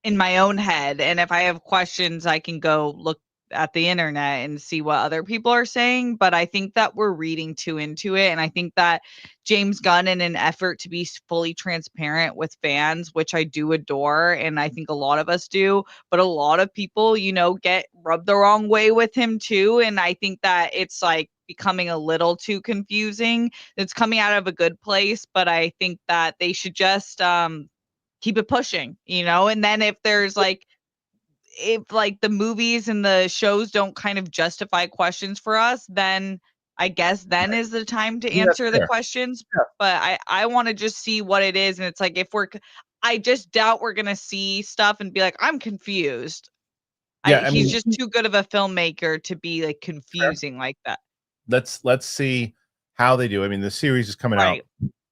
in my own head. And if I have questions, I can go look at the internet and see what other people are saying. But I think that we're reading too into it. And I think that James Gunn, in an effort to be fully transparent with fans, which I do adore, and I think a lot of us do, but a lot of people, get rubbed the wrong way with him too. And I think that it's like becoming a little too confusing. It's coming out of a good place, but I think that they should just keep it pushing, and then if there's if the movies and the shows don't kind of justify questions for us, then I guess then is the time to answer the questions. Yeah. But I want to just see what it is. And it's like, I just doubt we're going to see stuff and be like, I'm confused. Yeah, he's just too good of a filmmaker to be like confusing like that. Let's see how they do. I mean, the series is coming out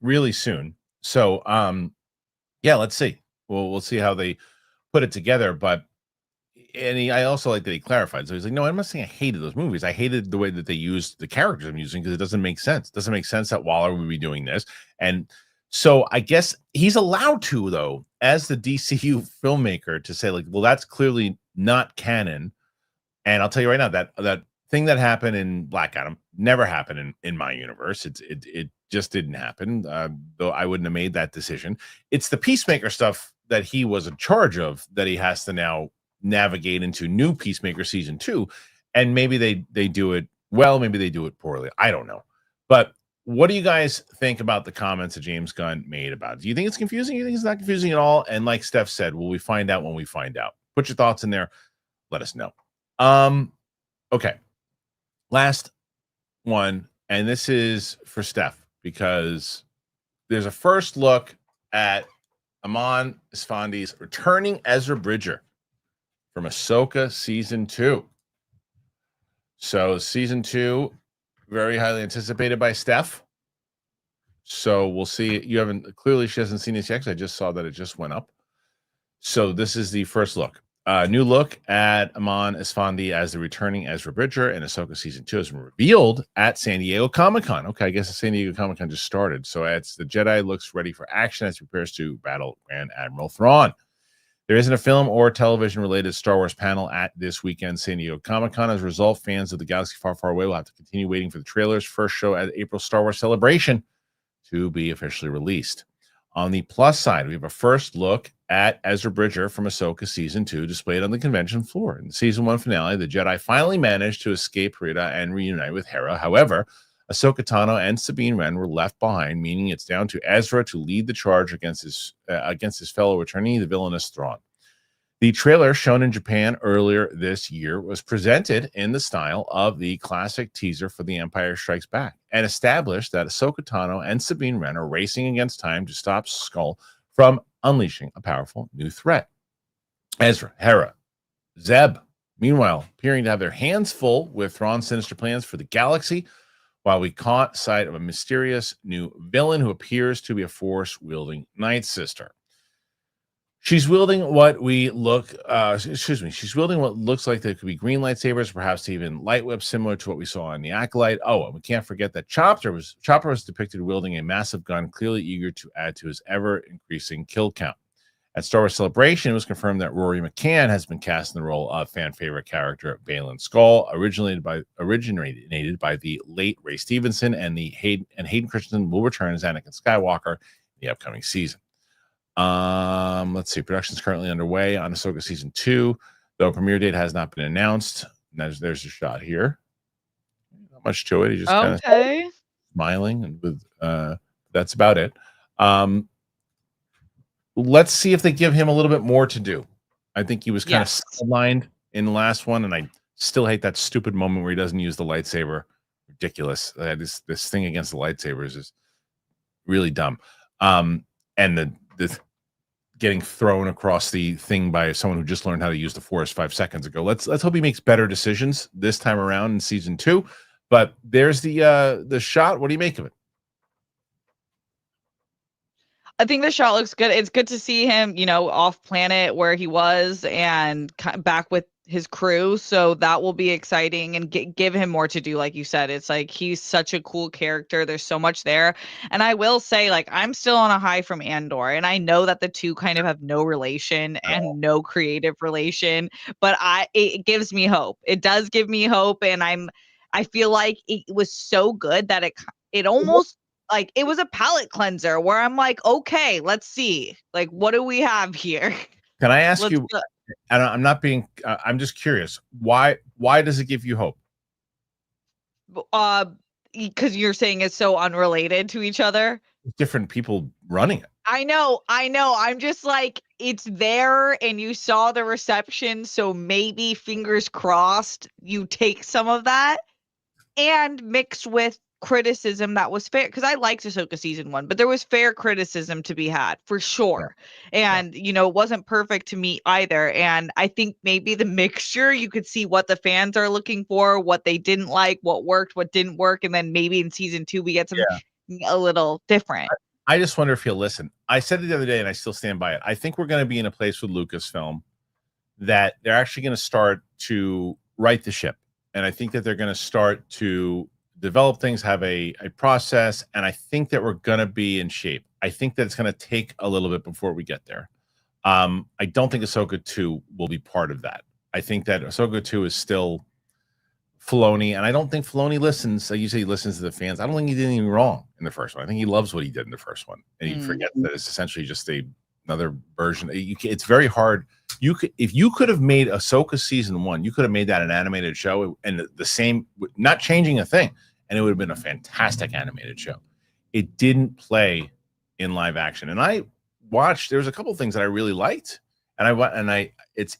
really soon. So, yeah, let's see. We'll see how they put it together. But I also like that he clarified. So he's like, no, I'm not saying I hated those movies. I hated the way that they used the characters I'm using because it doesn't make sense. It doesn't make sense that Waller would be doing this. And so I guess he's allowed to, though, as the DCU filmmaker, to say like, well, that's clearly not canon. And I'll tell you right now that thing that happened in Black Adam never happened in my universe. It just didn't happen. Though I wouldn't have made that decision. It's the Peacemaker stuff that he was in charge of that he has to now navigate into new Peacemaker season 2. And maybe they do it well, maybe they do it poorly. I don't know. But what do you guys think about the comments that James Gunn made about it? Do you think it's confusing? You think it's not confusing at all? And like Steph said, will we find out when we find out? Put your thoughts in there. Let us know. Okay. Last one, and this is for Steph because there's a first look at Aman Esfandi's returning Ezra Bridger from Ahsoka season 2. So season 2, very highly anticipated by Steph. So we'll see. She hasn't seen this yet because I just saw that it just went up. So this is the first look. New look at Aman Esfandi as the returning Ezra Bridger in Ahsoka season 2 has been revealed at San Diego Comic-Con. Okay, I guess the San Diego Comic-Con just started. So as the Jedi looks ready for action as he prepares to battle Grand Admiral Thrawn. There isn't a film or television-related Star Wars panel at this weekend's San Diego Comic-Con. As a result, fans of the galaxy far, far away will have to continue waiting for the trailer's first show at April Star Wars Celebration to be officially released. On the plus side, we have a first look at Ezra Bridger from Ahsoka season 2 displayed on the convention floor. In the season 1 finale, the Jedi finally managed to escape Rita and reunite with Hera. However, Ahsoka Tano and Sabine Wren were left behind, meaning it's down to Ezra to lead the charge against his fellow attorney, the villainous Thrawn. The trailer shown in Japan earlier this year was presented in the style of the classic teaser for The Empire Strikes Back and established that Ahsoka Tano and Sabine Wren are racing against time to stop Skull from unleashing a powerful new threat. Ezra, Hera, Zeb, meanwhile, appearing to have their hands full with Thrawn's sinister plans for the galaxy, while we caught sight of a mysterious new villain who appears to be a Force-wielding Night Sister. She's wielding what looks like they could be green lightsabers, perhaps even light whips, similar to what we saw in the Acolyte. Oh, and we can't forget that Chopper was depicted wielding a massive gun, clearly eager to add to his ever-increasing kill count. At Star Wars Celebration, it was confirmed that Rory McCann has been cast in the role of fan favorite character Baylan Skoll, originated by the late Ray Stevenson, and Hayden Christensen will return as Anakin Skywalker in the upcoming season. Let's see. Production's currently underway on Ahsoka season 2, though a premiere date has not been announced. There's a shot here. Not much to it. He just kind of smiling, and with that's about it. Let's see if they give him a little bit more to do. I think he was kind of sidelined in the last one, and I still hate that stupid moment where he doesn't use the lightsaber. Ridiculous. This thing against the lightsabers is really dumb. And the getting thrown across the thing by someone who just learned how to use the Force 5 seconds ago. Let's hope he makes better decisions this time around in season 2. But there's the shot. What do you make of it? I think the shot looks good. It's good to see him, off planet where he was and back with his crew. So that will be exciting and give him more to do. Like you said, it's like he's such a cool character. There's so much there. And I will say, like, I'm still on a high from Andor, and I know that the two kind of have no relation and no creative relation, but it gives me hope. It does give me hope, and I feel like it was so good that it almost, like, it was a palate cleanser where I'm like, okay, let's see, like, what do we have here? Can I ask you? And I'm not being. I'm just curious. Why does it give you hope? Because you're saying it's so unrelated to each other. Different people running it. I know. I'm just like, it's there, and you saw the reception, so maybe fingers crossed you take some of that and mix with criticism that was fair, because I liked Ahsoka season 1, but there was fair criticism to be had for sure. And it wasn't perfect to me either. And I think maybe the mixture, you could see what the fans are looking for, what they didn't like, what worked, what didn't work, and then maybe in season 2 we get something a little different. I just wonder if he'll listen. I said it the other day, and I still stand by it. I think we're going to be in a place with Lucasfilm that they're actually going to start to right the ship. And I think that they're going to start to develop things, have a process, and I think that we're going to be in shape. I think that it's going to take a little bit before we get there. I don't think Ahsoka 2 will be part of that. I think that Ahsoka 2 is still Filoni, and I don't think Filoni listens. Like you say, he listens to the fans. I don't think he did anything wrong in the first one. I think he loves what he did in the first one, and he forgets that it's essentially just another version. It's very hard. If you could have made Ahsoka season 1, you could have made that an animated show, and the same, not changing a thing, and it would have been a fantastic animated show. It didn't play in live action, and I watched. There was a couple things that I really liked, and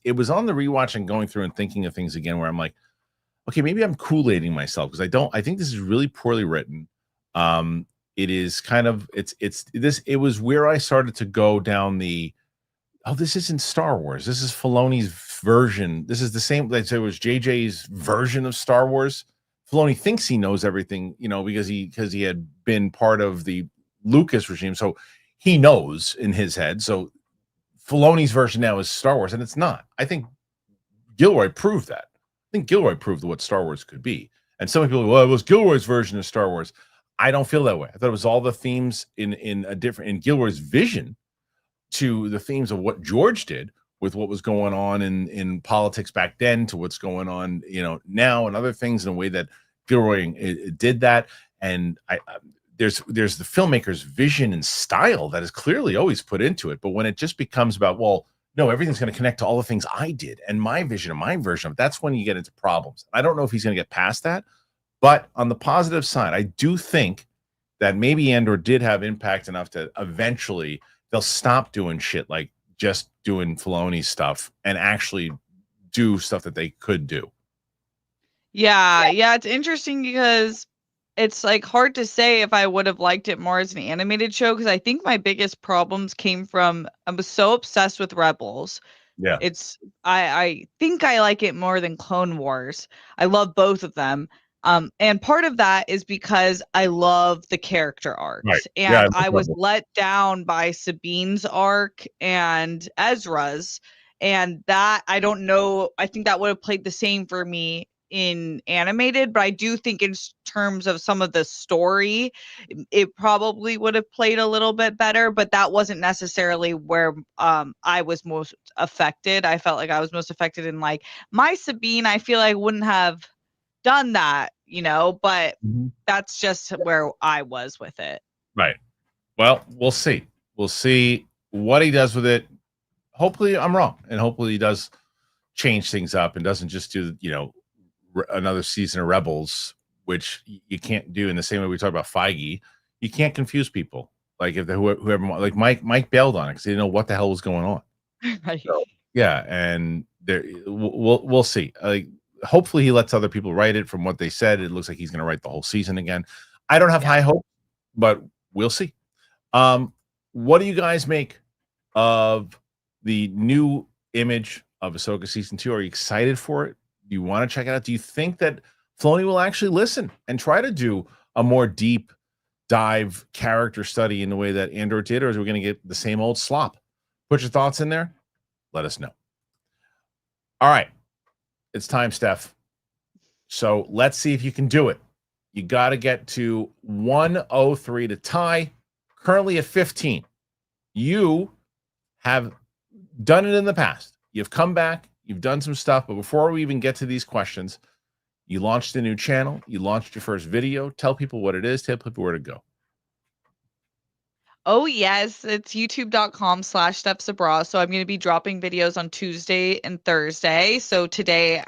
it was on the rewatch and going through and thinking of things again, where I'm like, okay, maybe I'm Kool-Aiding myself because I think this is really poorly written. It is kind of it was where I started to go down this isn't Star Wars. This is Filoni's version. This is the same, like it was JJ's version of Star Wars. Filoni thinks he knows everything, because he had been part of the Lucas regime. So he knows in his head. So Filoni's version now is Star Wars, and it's not. I think Gilroy proved that. I think Gilroy proved what Star Wars could be. And some people, well, it was Gilroy's version of Star Wars. I don't feel that way. I thought it was all the themes in Gilroy's vision to the themes of what George did with what was going on in politics back then to what's going on, now, and other things in a way that Gilroy did that. And there's the filmmaker's vision and style that is clearly always put into it. But when it just becomes about, well, no, everything's going to connect to all the things I did and my vision and my version of it, that's when you get into problems. I don't know if he's going to get past that, but on the positive side, I do think that maybe Andor did have impact enough to eventually they'll stop doing shit like just doing Filoni stuff and actually do stuff that they could do. Yeah, it's interesting because it's like hard to say if I would have liked it more as an animated show, because I think my biggest problems came from I was so obsessed with Rebels. Yeah. I think I like it more than Clone Wars. I love both of them. And part of that is because I love the character arcs. Right. And I was let down by Sabine's arc and Ezra's. And that, I don't know, I think that would have played the same for me in animated, but I do think in terms of some of the story, it probably would have played a little bit better, but that wasn't necessarily where I was most affected. I felt like I was most affected in like my Sabine, I feel like wouldn't have done that, but that's just where I was with it. Right. Well, we'll see. We'll see what he does with it. Hopefully I'm wrong, and hopefully he does change things up and doesn't just do, another season of Rebels, which you can't do in the same way we talk about Feige. You can't confuse people. Like if whoever, like Mike bailed on it because he didn't know what the hell was going on. So, yeah, and there we'll see. Like hopefully he lets other people write it. From what they said, it looks like he's going to write the whole season again. I don't have high hope, but we'll see. What do you guys make of the new image of Ahsoka season 2? Are you excited for it? Do you want to check it out? Do you think that Filoni will actually listen and try to do a more deep dive character study in the way that Andor did, or is we going to get the same old slop? Put your thoughts in there. Let us know. All right. It's time, Steph. So let's see if you can do it. You got to get to 103 to tie. Currently at 15. You have done it in the past. You've come back. You've done some stuff. But before we even get to these questions, you launched a new channel. You launched your first video. Tell people what it is. Tell people where to go. Oh, yes. It's youtube.com/Steph Sabraw. So I'm going to be dropping videos on Tuesday and Thursday. So today,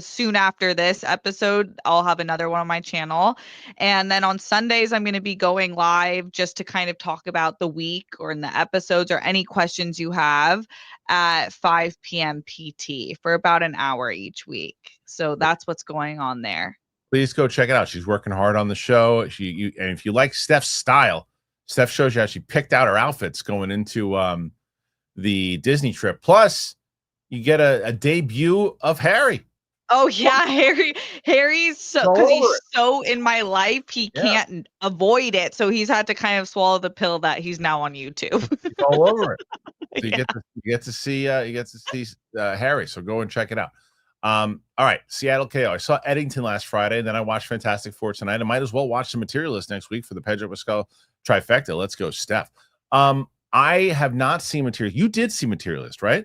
soon after this episode, I'll have another one on my channel. And then on Sundays, I'm going to be going live just to kind of talk about the week or in the episodes or any questions you have at 5 p.m. PT for about an hour each week. So that's what's going on there. Please go check it out. She's working hard on the show. And if you like Steph's style, Steph shows you how she picked out her outfits going into the Disney trip. Plus, you get a debut of Harry. Oh yeah, Harry's so because he's so in my life, he can't avoid it. So he's had to kind of swallow the pill that he's now on YouTube. He's all over it. So you get to see Harry. So go and check it out. All right, Seattle KO. I saw Eddington last Friday, then I watched Fantastic Four tonight. I might as well watch The Materialist next week for the Pedro Pascal trifecta. Let's go, Steph. I have not seen Materialist. You did see Materialist, right?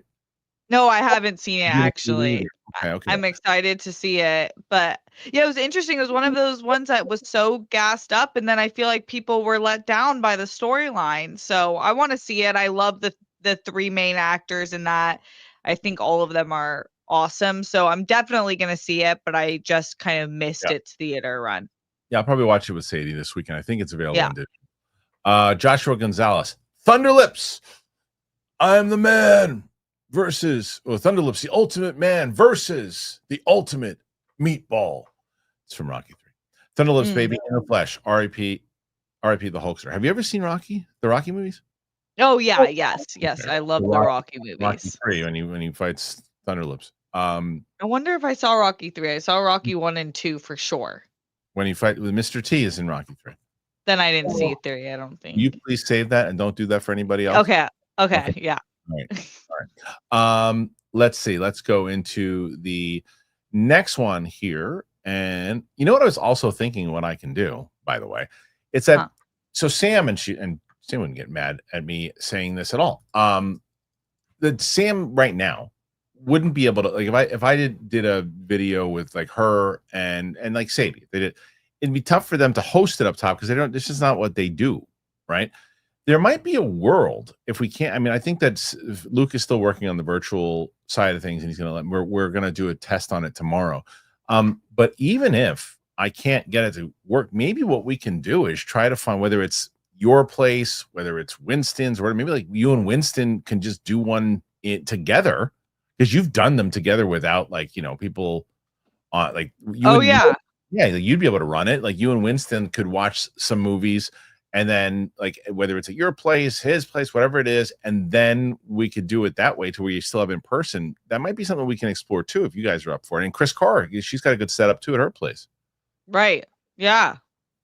No, I haven't seen it actually. Okay. I'm excited to see it, but yeah, it was interesting. It was one of those ones that was so gassed up, and then I feel like people were let down by the storyline. So I want to see it. I love the three main actors in that. I think all of them are awesome. So I'm definitely going to see it, but I just kind of missed its theater run. Yeah, I'll probably watch it with Sadie this weekend. I think it's available on digital. Joshua Gonzalez, Thunderlips, I'm the man versus Thunderlips, the ultimate man versus the ultimate meatball. It's from Rocky 3. Thunderlips, baby, in the flesh. R.I.P. the Hulkster. Have you ever seen Rocky? The Rocky movies? Oh yeah, yes. I love the Rocky movies. Rocky 3 when he fights Thunderlips. I wonder if I saw Rocky 3. I saw Rocky 1 and 2 for sure. When he fight with Mr. T is in Rocky 3. Then I didn't see 3, I don't think. You please save that and don't do that for anybody else. Okay, yeah. All right. Let's see. Let's go into the next one here. And you know what I was also thinking what I can do, by the way? It's that so Sam and Sam wouldn't get mad at me saying this at all. That Sam right now wouldn't be able to, like, if I did a video with like her and like Sadie, it'd be tough for them to host it up top because this is not what they do, right? There might be a world if we can't. I mean, I think that Luke is still working on the virtual side of things, and he's going to we're going to do a test on it tomorrow. But even if I can't get it to work, maybe what we can do is try to find, whether it's your place, whether it's Winston's, or maybe like you and Winston can just do one together, because you've done them together without, like, people on, like, you'd be able to run it. Like, you and Winston could watch some movies, and then, like, whether it's at your place, his place, whatever it is, and then we could do it that way to where you still have in person. That might be something we can explore too, if you guys are up for it. And Chris Carr, she's got a good setup too at her place. Right. Yeah.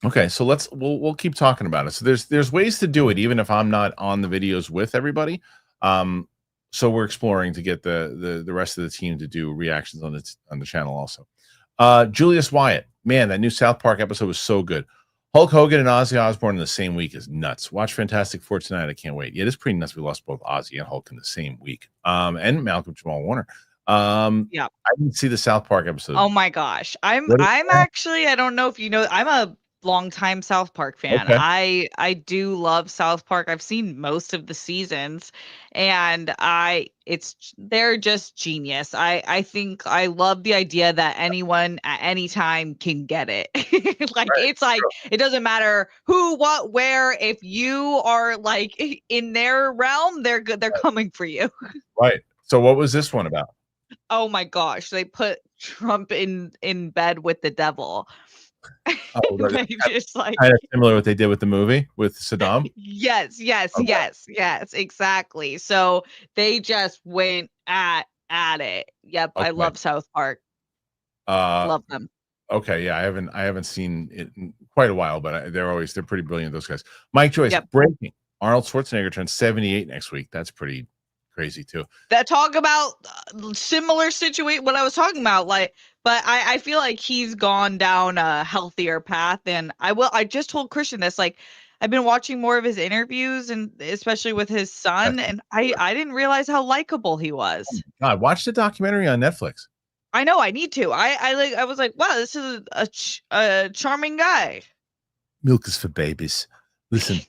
Okay, so we'll keep talking about it. So there's ways to do it even if I'm not on the videos with everybody. So we're exploring to get the rest of the team to do reactions on the channel also. Julius Wyatt, man, that new South Park episode was so good. Hulk Hogan and Ozzy Osbourne in the same week is nuts. Watch Fantastic Four tonight. I can't wait. Yeah, it is pretty nuts. We lost both Ozzy and Hulk in the same week. And Malcolm Jamal Warner. I didn't see the South Park episode. Oh my gosh. I'm actually, I don't know if you know, I'm a longtime South Park fan. Okay. I do love South Park. I've seen most of the seasons, and they're just genius. I think I love the idea that anyone at any time can get it. Like, right, it's like, it doesn't matter who, what, where. If you are like in their realm, they're good. They're coming for you. Right. So what was this one about? Oh my gosh. They put Trump in bed with the devil. Just like kind of similar to what they did with the movie with Saddam. Yes, exactly. So they just went at it. Yep, okay. I love South Park. Love them. Okay, yeah, I haven't seen it in quite a while, but they're pretty brilliant, those guys. Mike Joyce, breaking. Arnold Schwarzenegger turns 78 next week. That's pretty crazy too. That talk about similar situation, what I was talking about, like, but I feel like he's gone down a healthier path. And I just told Kristian this, like, I've been watching more of his interviews, and especially with his son, and I didn't realize how likable he was. Oh, God, watch the documentary on Netflix. I know, I need to. I was like, wow, this is a charming guy. Milk is for babies. Listen,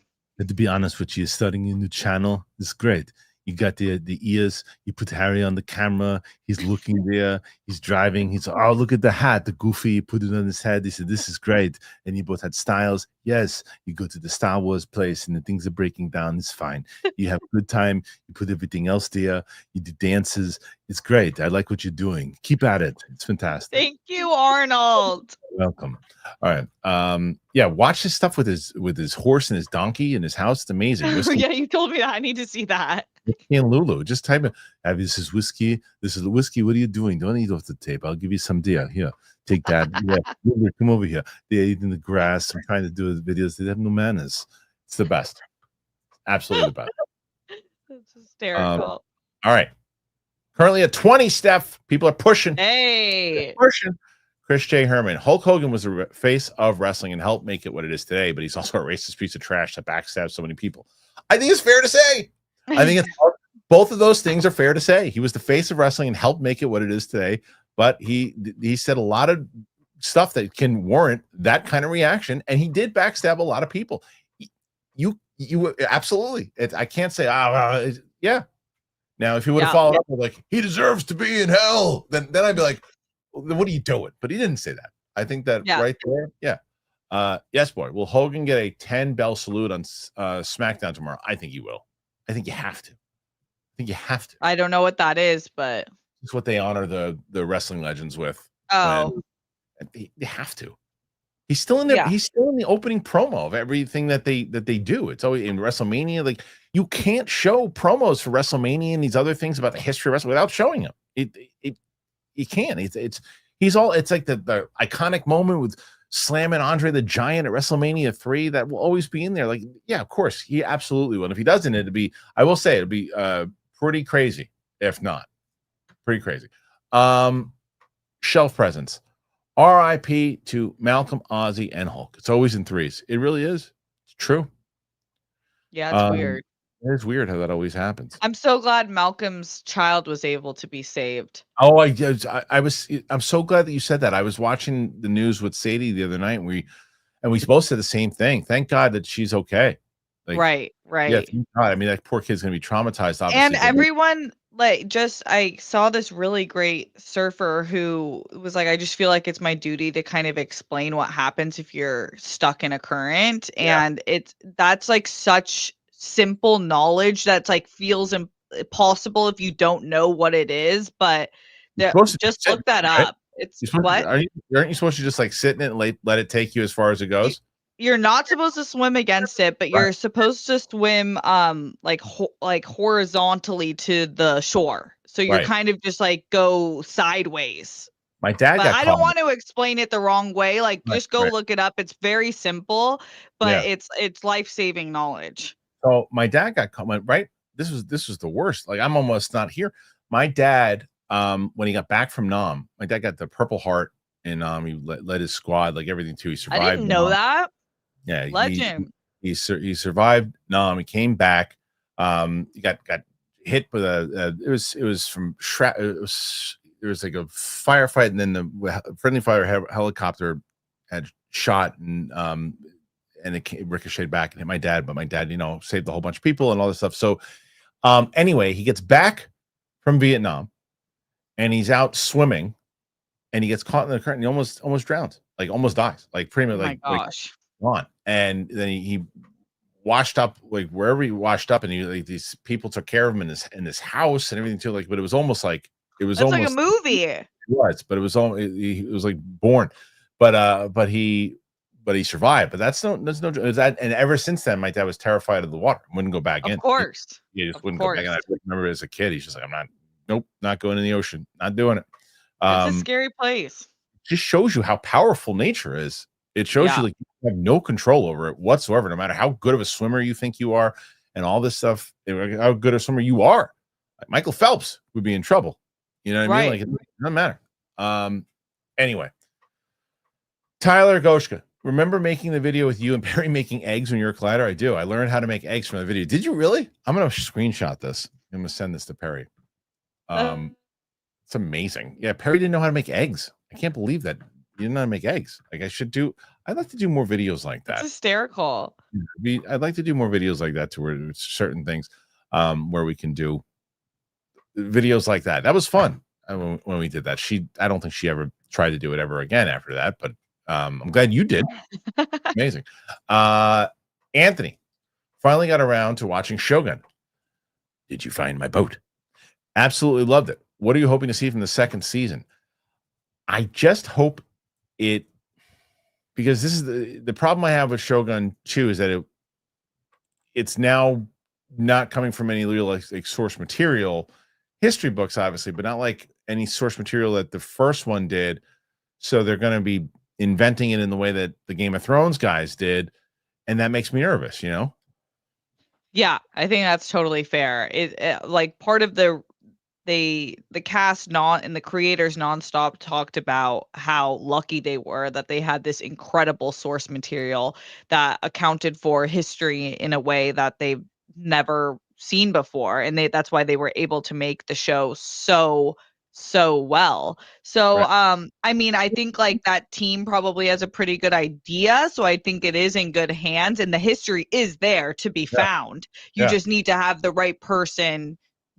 to be honest with you, starting a new channel is great. You got the ears. You put Harry on the camera. He's looking there. He's driving. He's, oh, look at the hat, the goofy. He put it on his head. He said, this is great. And you both had styles. Yes, you go to the Star Wars place and the things are breaking down. It's fine. You have a good time. You put everything else there. You do dances. It's great. I like what you're doing. Keep at it. It's fantastic. Thank you, Arnold. Welcome. All right. Yeah, watch his stuff with his horse and his donkey in his house. It's amazing. Yeah, you told me that. I need to see that. And Lulu, just type in, this is whiskey. This is the whiskey. What are you doing? Don't eat off the tape. I'll give you some deal. Here, take that. Yeah, come over here. They're eating the grass. I'm trying to do videos. They have no manners. It's the best. Absolutely the best. That's Hysterical. All right. Currently at 20, Steph. People are pushing. Hey. Pushing. Chris J. Herman. Hulk Hogan was the face of wrestling and helped make it what it is today, but he's also a racist piece of trash that backstabs so many people. I think it's fair to say. I think it's both of those things are fair to say. He was the face of wrestling and helped make it what it is today, but he said a lot of stuff that can warrant that kind of reaction, and he did backstab a lot of people. You absolutely. I can't say yeah. Now, if he would have followed up with like he deserves to be in hell, then I'd be like, well, what are you doing? But he didn't say that. I think that right there, yes, boy. Will Hogan get a 10-bell salute on SmackDown tomorrow? I think he will. I think you have to. I don't know what that is, but it's what they honor the wrestling legends with. Oh, they have to. He's still in there. Yeah. He's still in the opening promo of everything that they do. It's always in WrestleMania. Like you can't show promos for WrestleMania and these other things about the history of wrestling without showing him. You can't. It's like the iconic moment with slamming Andre the Giant at WrestleMania 3 that will always be in there. Like, yeah, of course, he absolutely will. And if he doesn't, I will say it'll be pretty crazy. If not, pretty crazy. Shelf presence. R.I.P. to Malcolm, Ozzy, and Hulk. It's always in threes. It really is. It's true. Yeah, it's weird. It is weird how that always happens. I'm so glad Malcolm's child was able to be saved. Oh, I'm so glad that you said that. I was watching the news with Sadie the other night, and we both said the same thing. Thank God that she's okay. Like, right. Yeah, thank God. I mean, that poor kid's gonna be traumatized. Obviously, and everyone I saw this really great surfer who was like, I just feel like it's my duty to kind of explain what happens if you're stuck in a current, and that's like such simple knowledge that's like feels impossible if you don't know what it is, but just look that up. It's what aren't you supposed to just like sit in it and let it take you as far as it goes? You're not supposed to swim against it, but you're supposed to swim like horizontally to the shore. So you're kind of just like go sideways. My dad got I don't want to explain it the wrong way. Like just go look it up. It's very simple, but it's life-saving knowledge. So my dad got caught, right? This was the worst. Like I'm almost not here. My dad, when he got back from Nam, my dad got the Purple Heart, and he led his squad, like everything too. He survived. I didn't know that. Yeah, legend. He survived Nam. He came back. He got hit with it was from there was like a firefight, and then the friendly fire helicopter had shot, and it ricocheted back and hit my dad. But my dad, saved a whole bunch of people and all this stuff. So anyway, he gets back from Vietnam, and he's out swimming, and he gets caught in the current. And he almost drowns, like almost dies, like pretty much. Oh my gosh. On, and then he washed up, like wherever he washed up, and these people took care of him in this house and everything too. Like, but it was almost like like a movie. It was, but it was like born, but he survived. But that's no that. And ever since then, my dad was terrified of the water. Wouldn't go back in. Of course, he just wouldn't go back in. I remember as a kid, he's just like, not going in the ocean, not doing it. It's a scary place. Just shows you how powerful nature is. It shows you like you have no control over it whatsoever, no matter how good of a swimmer you think you are, and all this stuff. How good a swimmer you are, like Michael Phelps would be in trouble. You know what I mean? Like it doesn't matter. Anyway, Tyler Goshka, remember making the video with you and Perry making eggs when you were a collider? I do. I learned how to make eggs from the video. Did you really? I'm gonna screenshot this. I'm gonna send this to Perry. It's amazing. Yeah, Perry didn't know how to make eggs. I can't believe that. You didn't know how to make eggs. Like I'd like to do more videos like that. It's hysterical. I'd like to do more videos like that, to where there's certain things where we can do videos like that. That was fun when we did that. I don't think she ever tried to do it ever again after that, but I'm glad you did. Amazing. Anthony finally got around to watching Shogun. Did you find my boat? Absolutely loved it. What are you hoping to see from the second season? I just hope it, because this is the problem I have with Shogun 2 is that it's now not coming from any real like source material, history books obviously, but not like any source material that the first one did. So they're going to be inventing it in the way that the Game of Thrones guys did, and that makes me nervous. Yeah, I think that's totally fair. Like part of the cast and the creators nonstop talked about how lucky they were that they had this incredible source material that accounted for history in a way that they've never seen before, and that's why they were able to make the show so well. So Right. I mean, I think like that team probably has a pretty good idea, so I think it is in good hands, and the history is there to be Yeah. found. You Yeah. just need to have the right person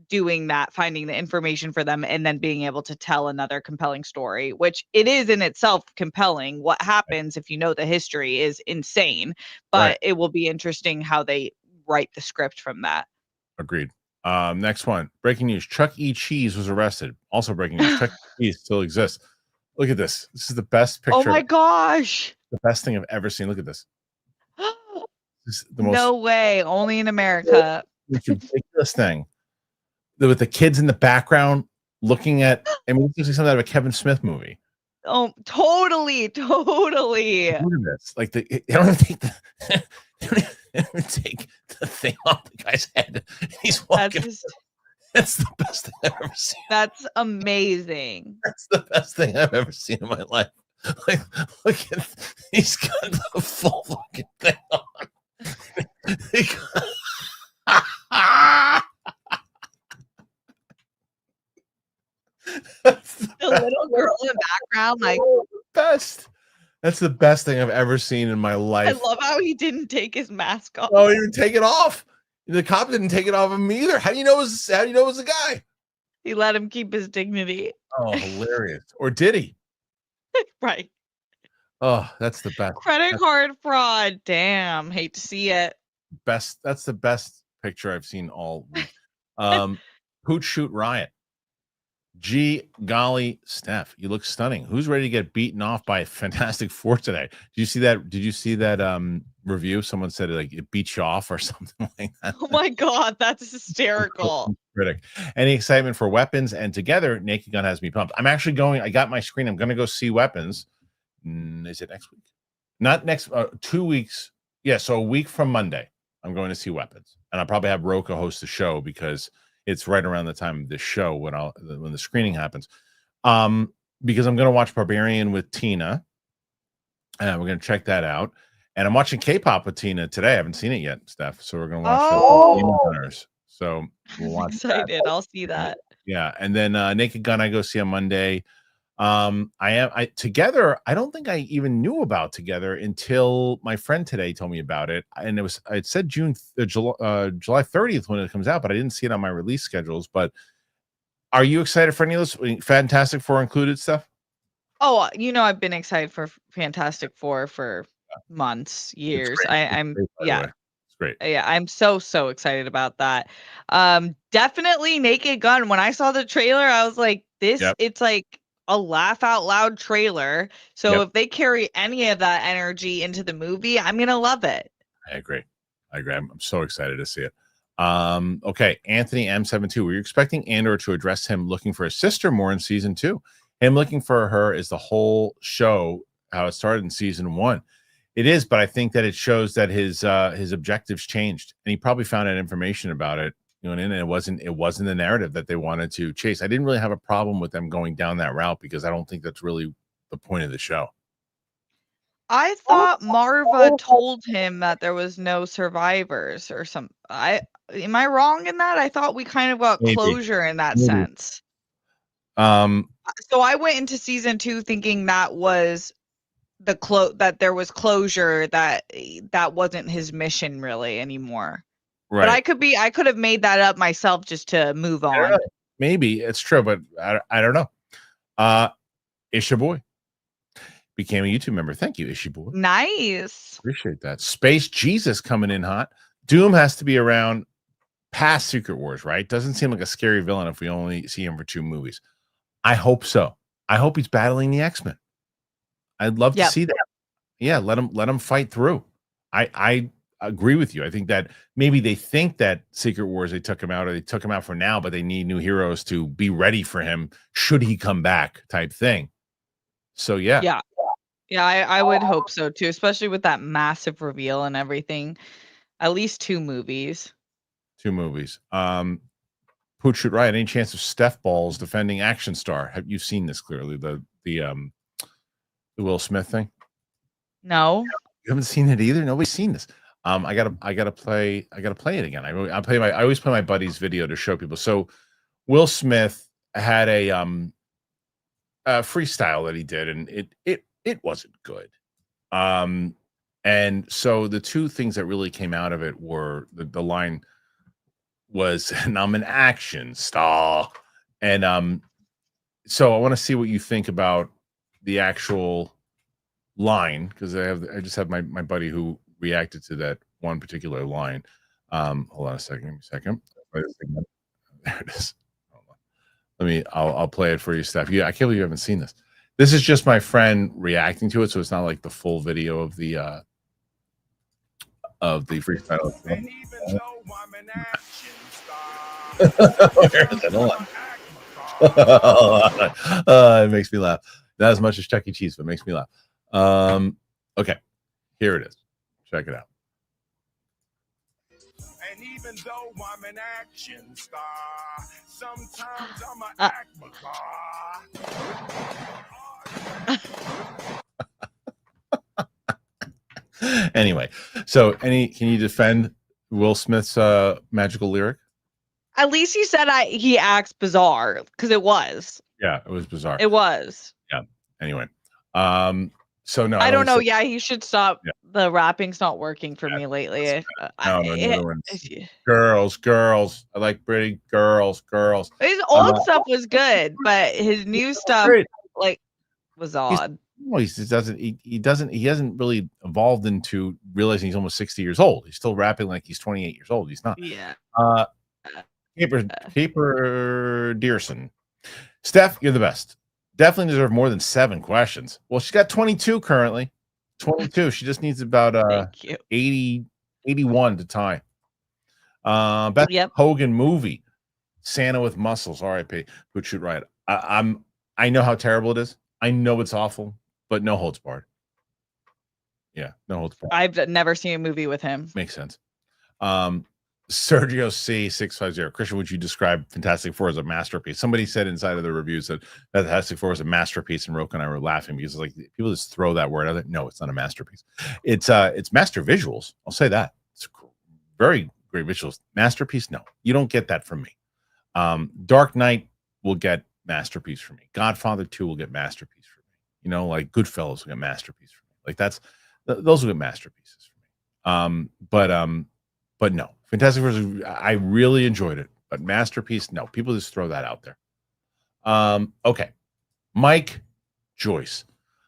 doing that, finding the information for them, and then being able to tell another compelling story, which it is in itself compelling. What happens if you know the history is insane, Right. but it will be interesting how they write the script from that. Agreed. Next one. Breaking news. Chuck E. Cheese was arrested. Also breaking news. Chuck E. Cheese still exists. Look at this. This is the best Oh picture. my gosh. The best thing I've ever seen. Look at this. This is the most No way. Only in America. ridiculous thing. With the kids in the background looking at, I mean, this is something out of a Kevin Smith movie. Oh, totally. Totally. Look at this. Like they don't even take the they don't even take the thing off the guy's head. He's walking. That's the best thing I've ever seen. That's amazing. That's the best thing I've ever seen in my life. Like, look at, he's got the full fucking thing on. The little girl in the background, like best. That's the best thing I've ever seen in my life. I love how he didn't take his mask off. Oh, he didn't take it off. The cop didn't take it off of him either. How do you know it was a guy? He let him keep his dignity. Oh, hilarious. Or did he? Right. Oh, that's the best. Credit card fraud. Damn. Hate to see it. Best. That's the best picture I've seen all week. Hoot Shoot Riot. Gee golly, Steph, you look stunning. Who's ready to get beaten off by Fantastic Four today? Did you see that review? Someone said it beats you off or something like that. Oh my god, that's hysterical. Critic. Any excitement for Weapons and Together? Naked Gun has me pumped. I'm actually going. I got my screen. I'm going to go see Weapons. Is it next week? Not next. 2 weeks. Yeah, so a week from Monday, I'm going to see Weapons, and I'll probably have Roka host the show because it's right around the time of this show when the screening happens. Because I'm going to watch Barbarian with Tina, and we're going to check that out. And I'm watching K-pop with Tina today. I haven't seen it yet, Steph. So we're going to watch Demon Hunters. So we'll watch. I'm excited. I'll see that. Yeah, and then Naked Gun I go see on Monday. Together, I don't think I even knew about Together until my friend today told me about it, and it said July 30th when it comes out, but I didn't see it on my release schedules. But are you excited for any of this? Fantastic Four included stuff? Oh, I've been excited for Fantastic Four for months, years. I'm yeah. It's great. Yeah, I'm so excited about that. Definitely Naked Gun. When I saw the trailer, I was like, it's like a laugh out loud trailer. So if they carry any of that energy into the movie, I'm gonna love it. I agree. I'm so excited to see it. Okay, Anthony M72. Were you expecting Andor to address him looking for his sister more in season 2? Him looking for her is the whole show, how it started in season 1. It is, but I think that it shows that his objectives changed, and he probably found out information about it. And it wasn't the narrative that they wanted to chase. I didn't really have a problem with them going down that route because I don't think that's really the point of the show. I thought Marva told him that there was no survivors or some. Am I wrong in that? I thought we kind of got closure in that sense. So I went into season 2 thinking that was that there was closure, that wasn't his mission really anymore. Right. But I could have made that up myself just to move on. Maybe it's true, but I don't know. Isha Boy became a YouTube member. Thank you, Isha Boy. Nice. Appreciate that. Space Jesus coming in hot. Doom has to be around past Secret Wars, right? Doesn't seem like a scary villain if we only see him for 2 movies. I hope so. I hope he's battling the X-Men. I'd love to see that. Yeah, let him fight through. I agree with you. I think that maybe they think that Secret Wars they took him out for now, but they need new heroes to be ready for him should he come back, type thing. So yeah, I would hope so too, especially with that massive reveal and everything. At least 2 movies. 2 movies. Pooch shoot right. Any chance of Steph Balls defending Action Star? Have you seen this clearly? The Will Smith thing? No. You haven't seen it either? Nobody's seen this. I gotta play it again. I always play my buddy's video to show people. So Will Smith had a freestyle that he did, and it wasn't good. And so the 2 things that really came out of it were the line was, and I'm an action star. And so I want to see what you think about the actual line, because I just have my buddy who reacted to that one particular line. Hold on a second. Give me a second. There it is. I'll play it for you, Steph. Yeah, I can't believe you haven't seen this. This is just my friend reacting to it, so it's not like the full video of the freestyle. It makes me laugh. Not as much as Chuck E. Cheese, but it makes me laugh. Okay, here it is. Check it out. And even though I'm an action star, sometimes I'm an Anyway, so can you defend Will Smith's magical lyric? At least he said he acts bizarre, because it was. Yeah, it was bizarre. It was. Yeah. Anyway, so no, I don't know. Yeah, he should stop. Yeah. The rapping's not working for me lately. Girls. I like pretty girls. His old stuff was good, but his new stuff was odd. He hasn't really evolved into realizing he's almost 60 years old. He's still rapping like he's 28 years old. He's not. Yeah. Caper Dearson. Steph, you're the best. Definitely deserve more than 7 questions. Well, she's got 22 currently. 22. She just needs about 81 to tie. Best Hogan movie. Santa with Muscles. R.I.P. Would shoot right. I know how terrible it is. I know it's awful, but no holds barred. Yeah, no holds barred. I've never seen a movie with him. Makes sense. Sergio C650. Kristian, would you describe Fantastic Four as a masterpiece? Somebody said inside of the reviews that Fantastic Four is a masterpiece, and Roka and I were laughing because like people just throw that word out there. No, it's not a masterpiece. It's master visuals. I'll say that. It's very great visuals. Masterpiece? No, you don't get that from me. Dark Knight will get masterpiece for me. Godfather 2 will get masterpiece for me. You know, like Goodfellas will get masterpiece for me. Like those will get masterpieces for me. But no, Fantastic Four, I really enjoyed it, but masterpiece, no. People just throw that out there. Okay. Mike Joyce.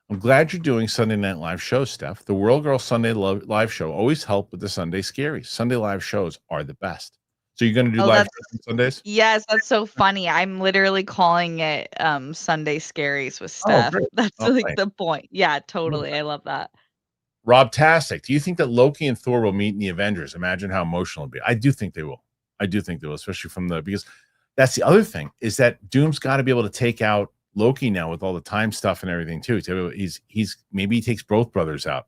I'm glad you're doing Sunday Night Live shows, Steph. The World Girl Sunday Live show always help with the Sunday Scaries. Sunday Live shows are the best. So you're going to do live shows on Sundays? Yes, that's so funny. I'm literally calling it Sunday Scaries with Steph. That's the point. Yeah, totally. I love that. Rob Tastic, do you think that Loki and Thor will meet in the Avengers? Imagine how emotional it'll be. I do think they will. Especially because that's the other thing is that Doom's got to be able to take out Loki now with all the time stuff and everything too. He's maybe he takes both brothers out.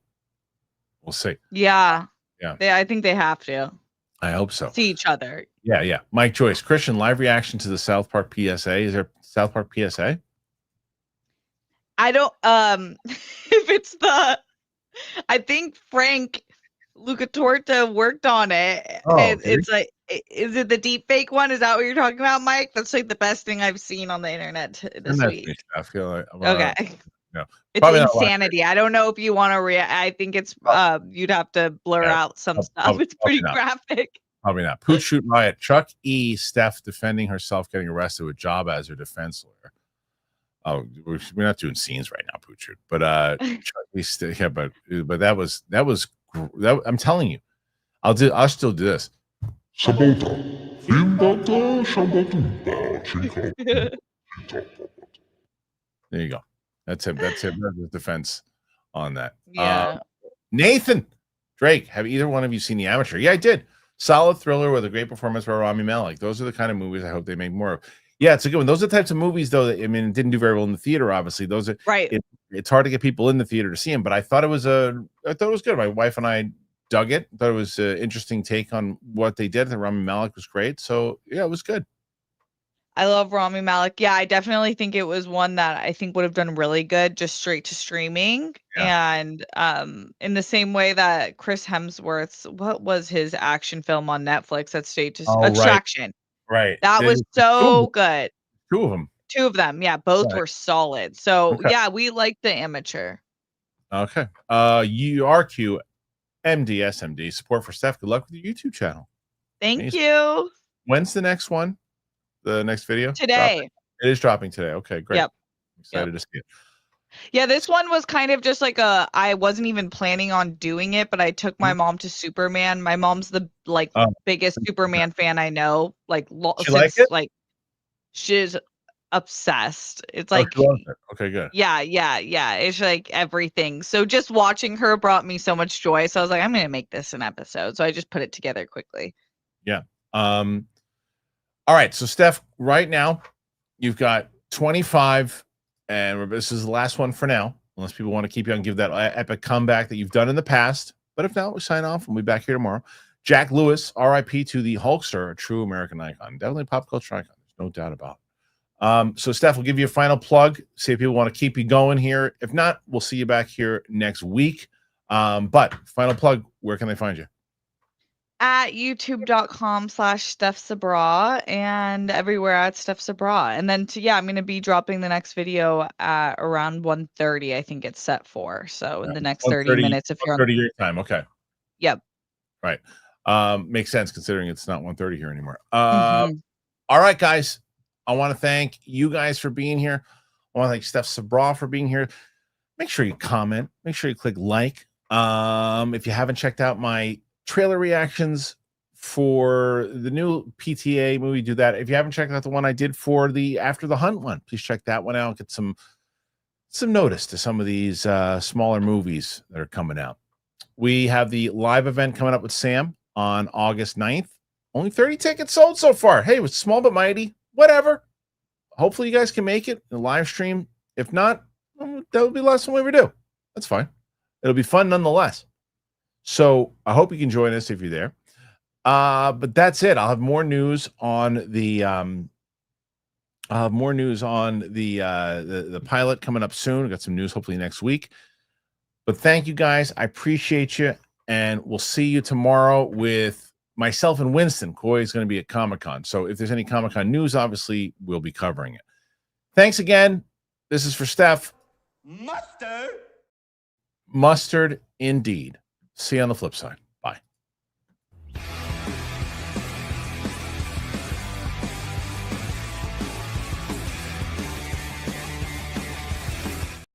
We'll see. Yeah. I think they have to. I hope so. See each other. Yeah. Mike Joyce, Kristian, live reaction to the South Park PSA. Is there South Park PSA? I don't. If it's I think Frank Lucatorta worked on it. It's like, is it the deep fake one? Is that what you're talking about, Mike? That's like the best thing I've seen on the internet this week. I feel like okay. No, it's insanity. I don't know if you want to I think it's you'd have to blur out some stuff. It's pretty graphic. Probably not. Pooch shoot riot. Chuck E. Steph defending herself getting arrested with job as her defense lawyer. Oh, we're not doing scenes right now, Pooch. But but that was I'm telling you, I'll still do this. There you go. That's him. That's his defense on that. Yeah. Nathan Drake, have either one of you seen The Amateur? Yeah, I did. Solid thriller with a great performance by Rami Malek. Those are the kind of movies I hope they make more of. Yeah, it's a good one. Those are the types of movies, though, that, I mean, it didn't do very well in the theater, obviously. Those are right. It's hard to get people in the theater to see them, but I thought it was good. My wife and I dug it. Thought it was an interesting take on what they did. The Rami Malek was great. So yeah, it was good. I love Rami Malek. Yeah, I definitely think it was one that I think would have done really good just straight to streaming. Yeah. And in the same way that Chris Hemsworth's, what was his action film on Netflix that stayed to Oh, Attraction? Right. That was so good. Two of them. Two of them. Yeah, both were solid. So Okay. yeah, we like the Amateur. Okay. URQ MDSMD support for Steph. Good luck with your YouTube channel. Thank you. When's the next one? The next video? Today. Dropping? It is dropping today. Okay, great. Yep. Excited to see it. Yeah, this one was kind of just like I wasn't even planning on doing it, but I took my mom to Superman. My mom's the biggest Superman fan I know. Like She like it? Like she's obsessed. It's Oh, like she loves it. Okay, good. yeah. It's like everything. So just watching her brought me so much joy. So I was like, I'm gonna make this an episode. So I just put it together quickly. Yeah. All right. So Steph, right now, you've got 25, and this is the last one for now, unless people want to keep you on, give that epic comeback that you've done in the past. But if not, we sign off and we'll be back here tomorrow. Jack Lewis, RIP to the Hulkster, a true American icon. Definitely a pop culture icon. There's no doubt about it. So Steph, we'll give you a final plug. See if people want to keep you going here. If not, we'll see you back here next week. But final plug, where can they find you? At youtube.com/Steph Sabraw and everywhere at Steph Sabraw. And then I'm going to be dropping the next video at around 1:30. I think it's set for. So in the next 30 minutes, if you're on 30 your time. Okay. Yep. Right. Makes sense considering it's not 1:30 here anymore. All right, guys. I want to thank you guys for being here. I want to thank Steph Sabraw for being here. Make sure you comment. Make sure you click like. If you haven't checked out my trailer reactions for the new PTA movie, do that. If you haven't checked out the one I did for the After the Hunt one, please check that one out. Get some notice to some of these smaller movies that are coming out. We have the live event coming up with Sam on August 9th. Only 30 tickets sold so far. Hey, it was small but mighty. Whatever. Hopefully you guys can make it in the live stream. If not, that would be less than we ever do. That's fine. It'll be fun nonetheless. So I hope you can join us if you're there. But that's it. I'll have more news on the pilot coming up soon. We've got some news hopefully next week. But thank you guys. I appreciate you. And we'll see you tomorrow with myself and Winston. Coy is going to be at Comic-Con. So if there's any Comic-Con news, obviously we'll be covering it. Thanks again. This is for Steph. Mustard indeed. See you on the flip side.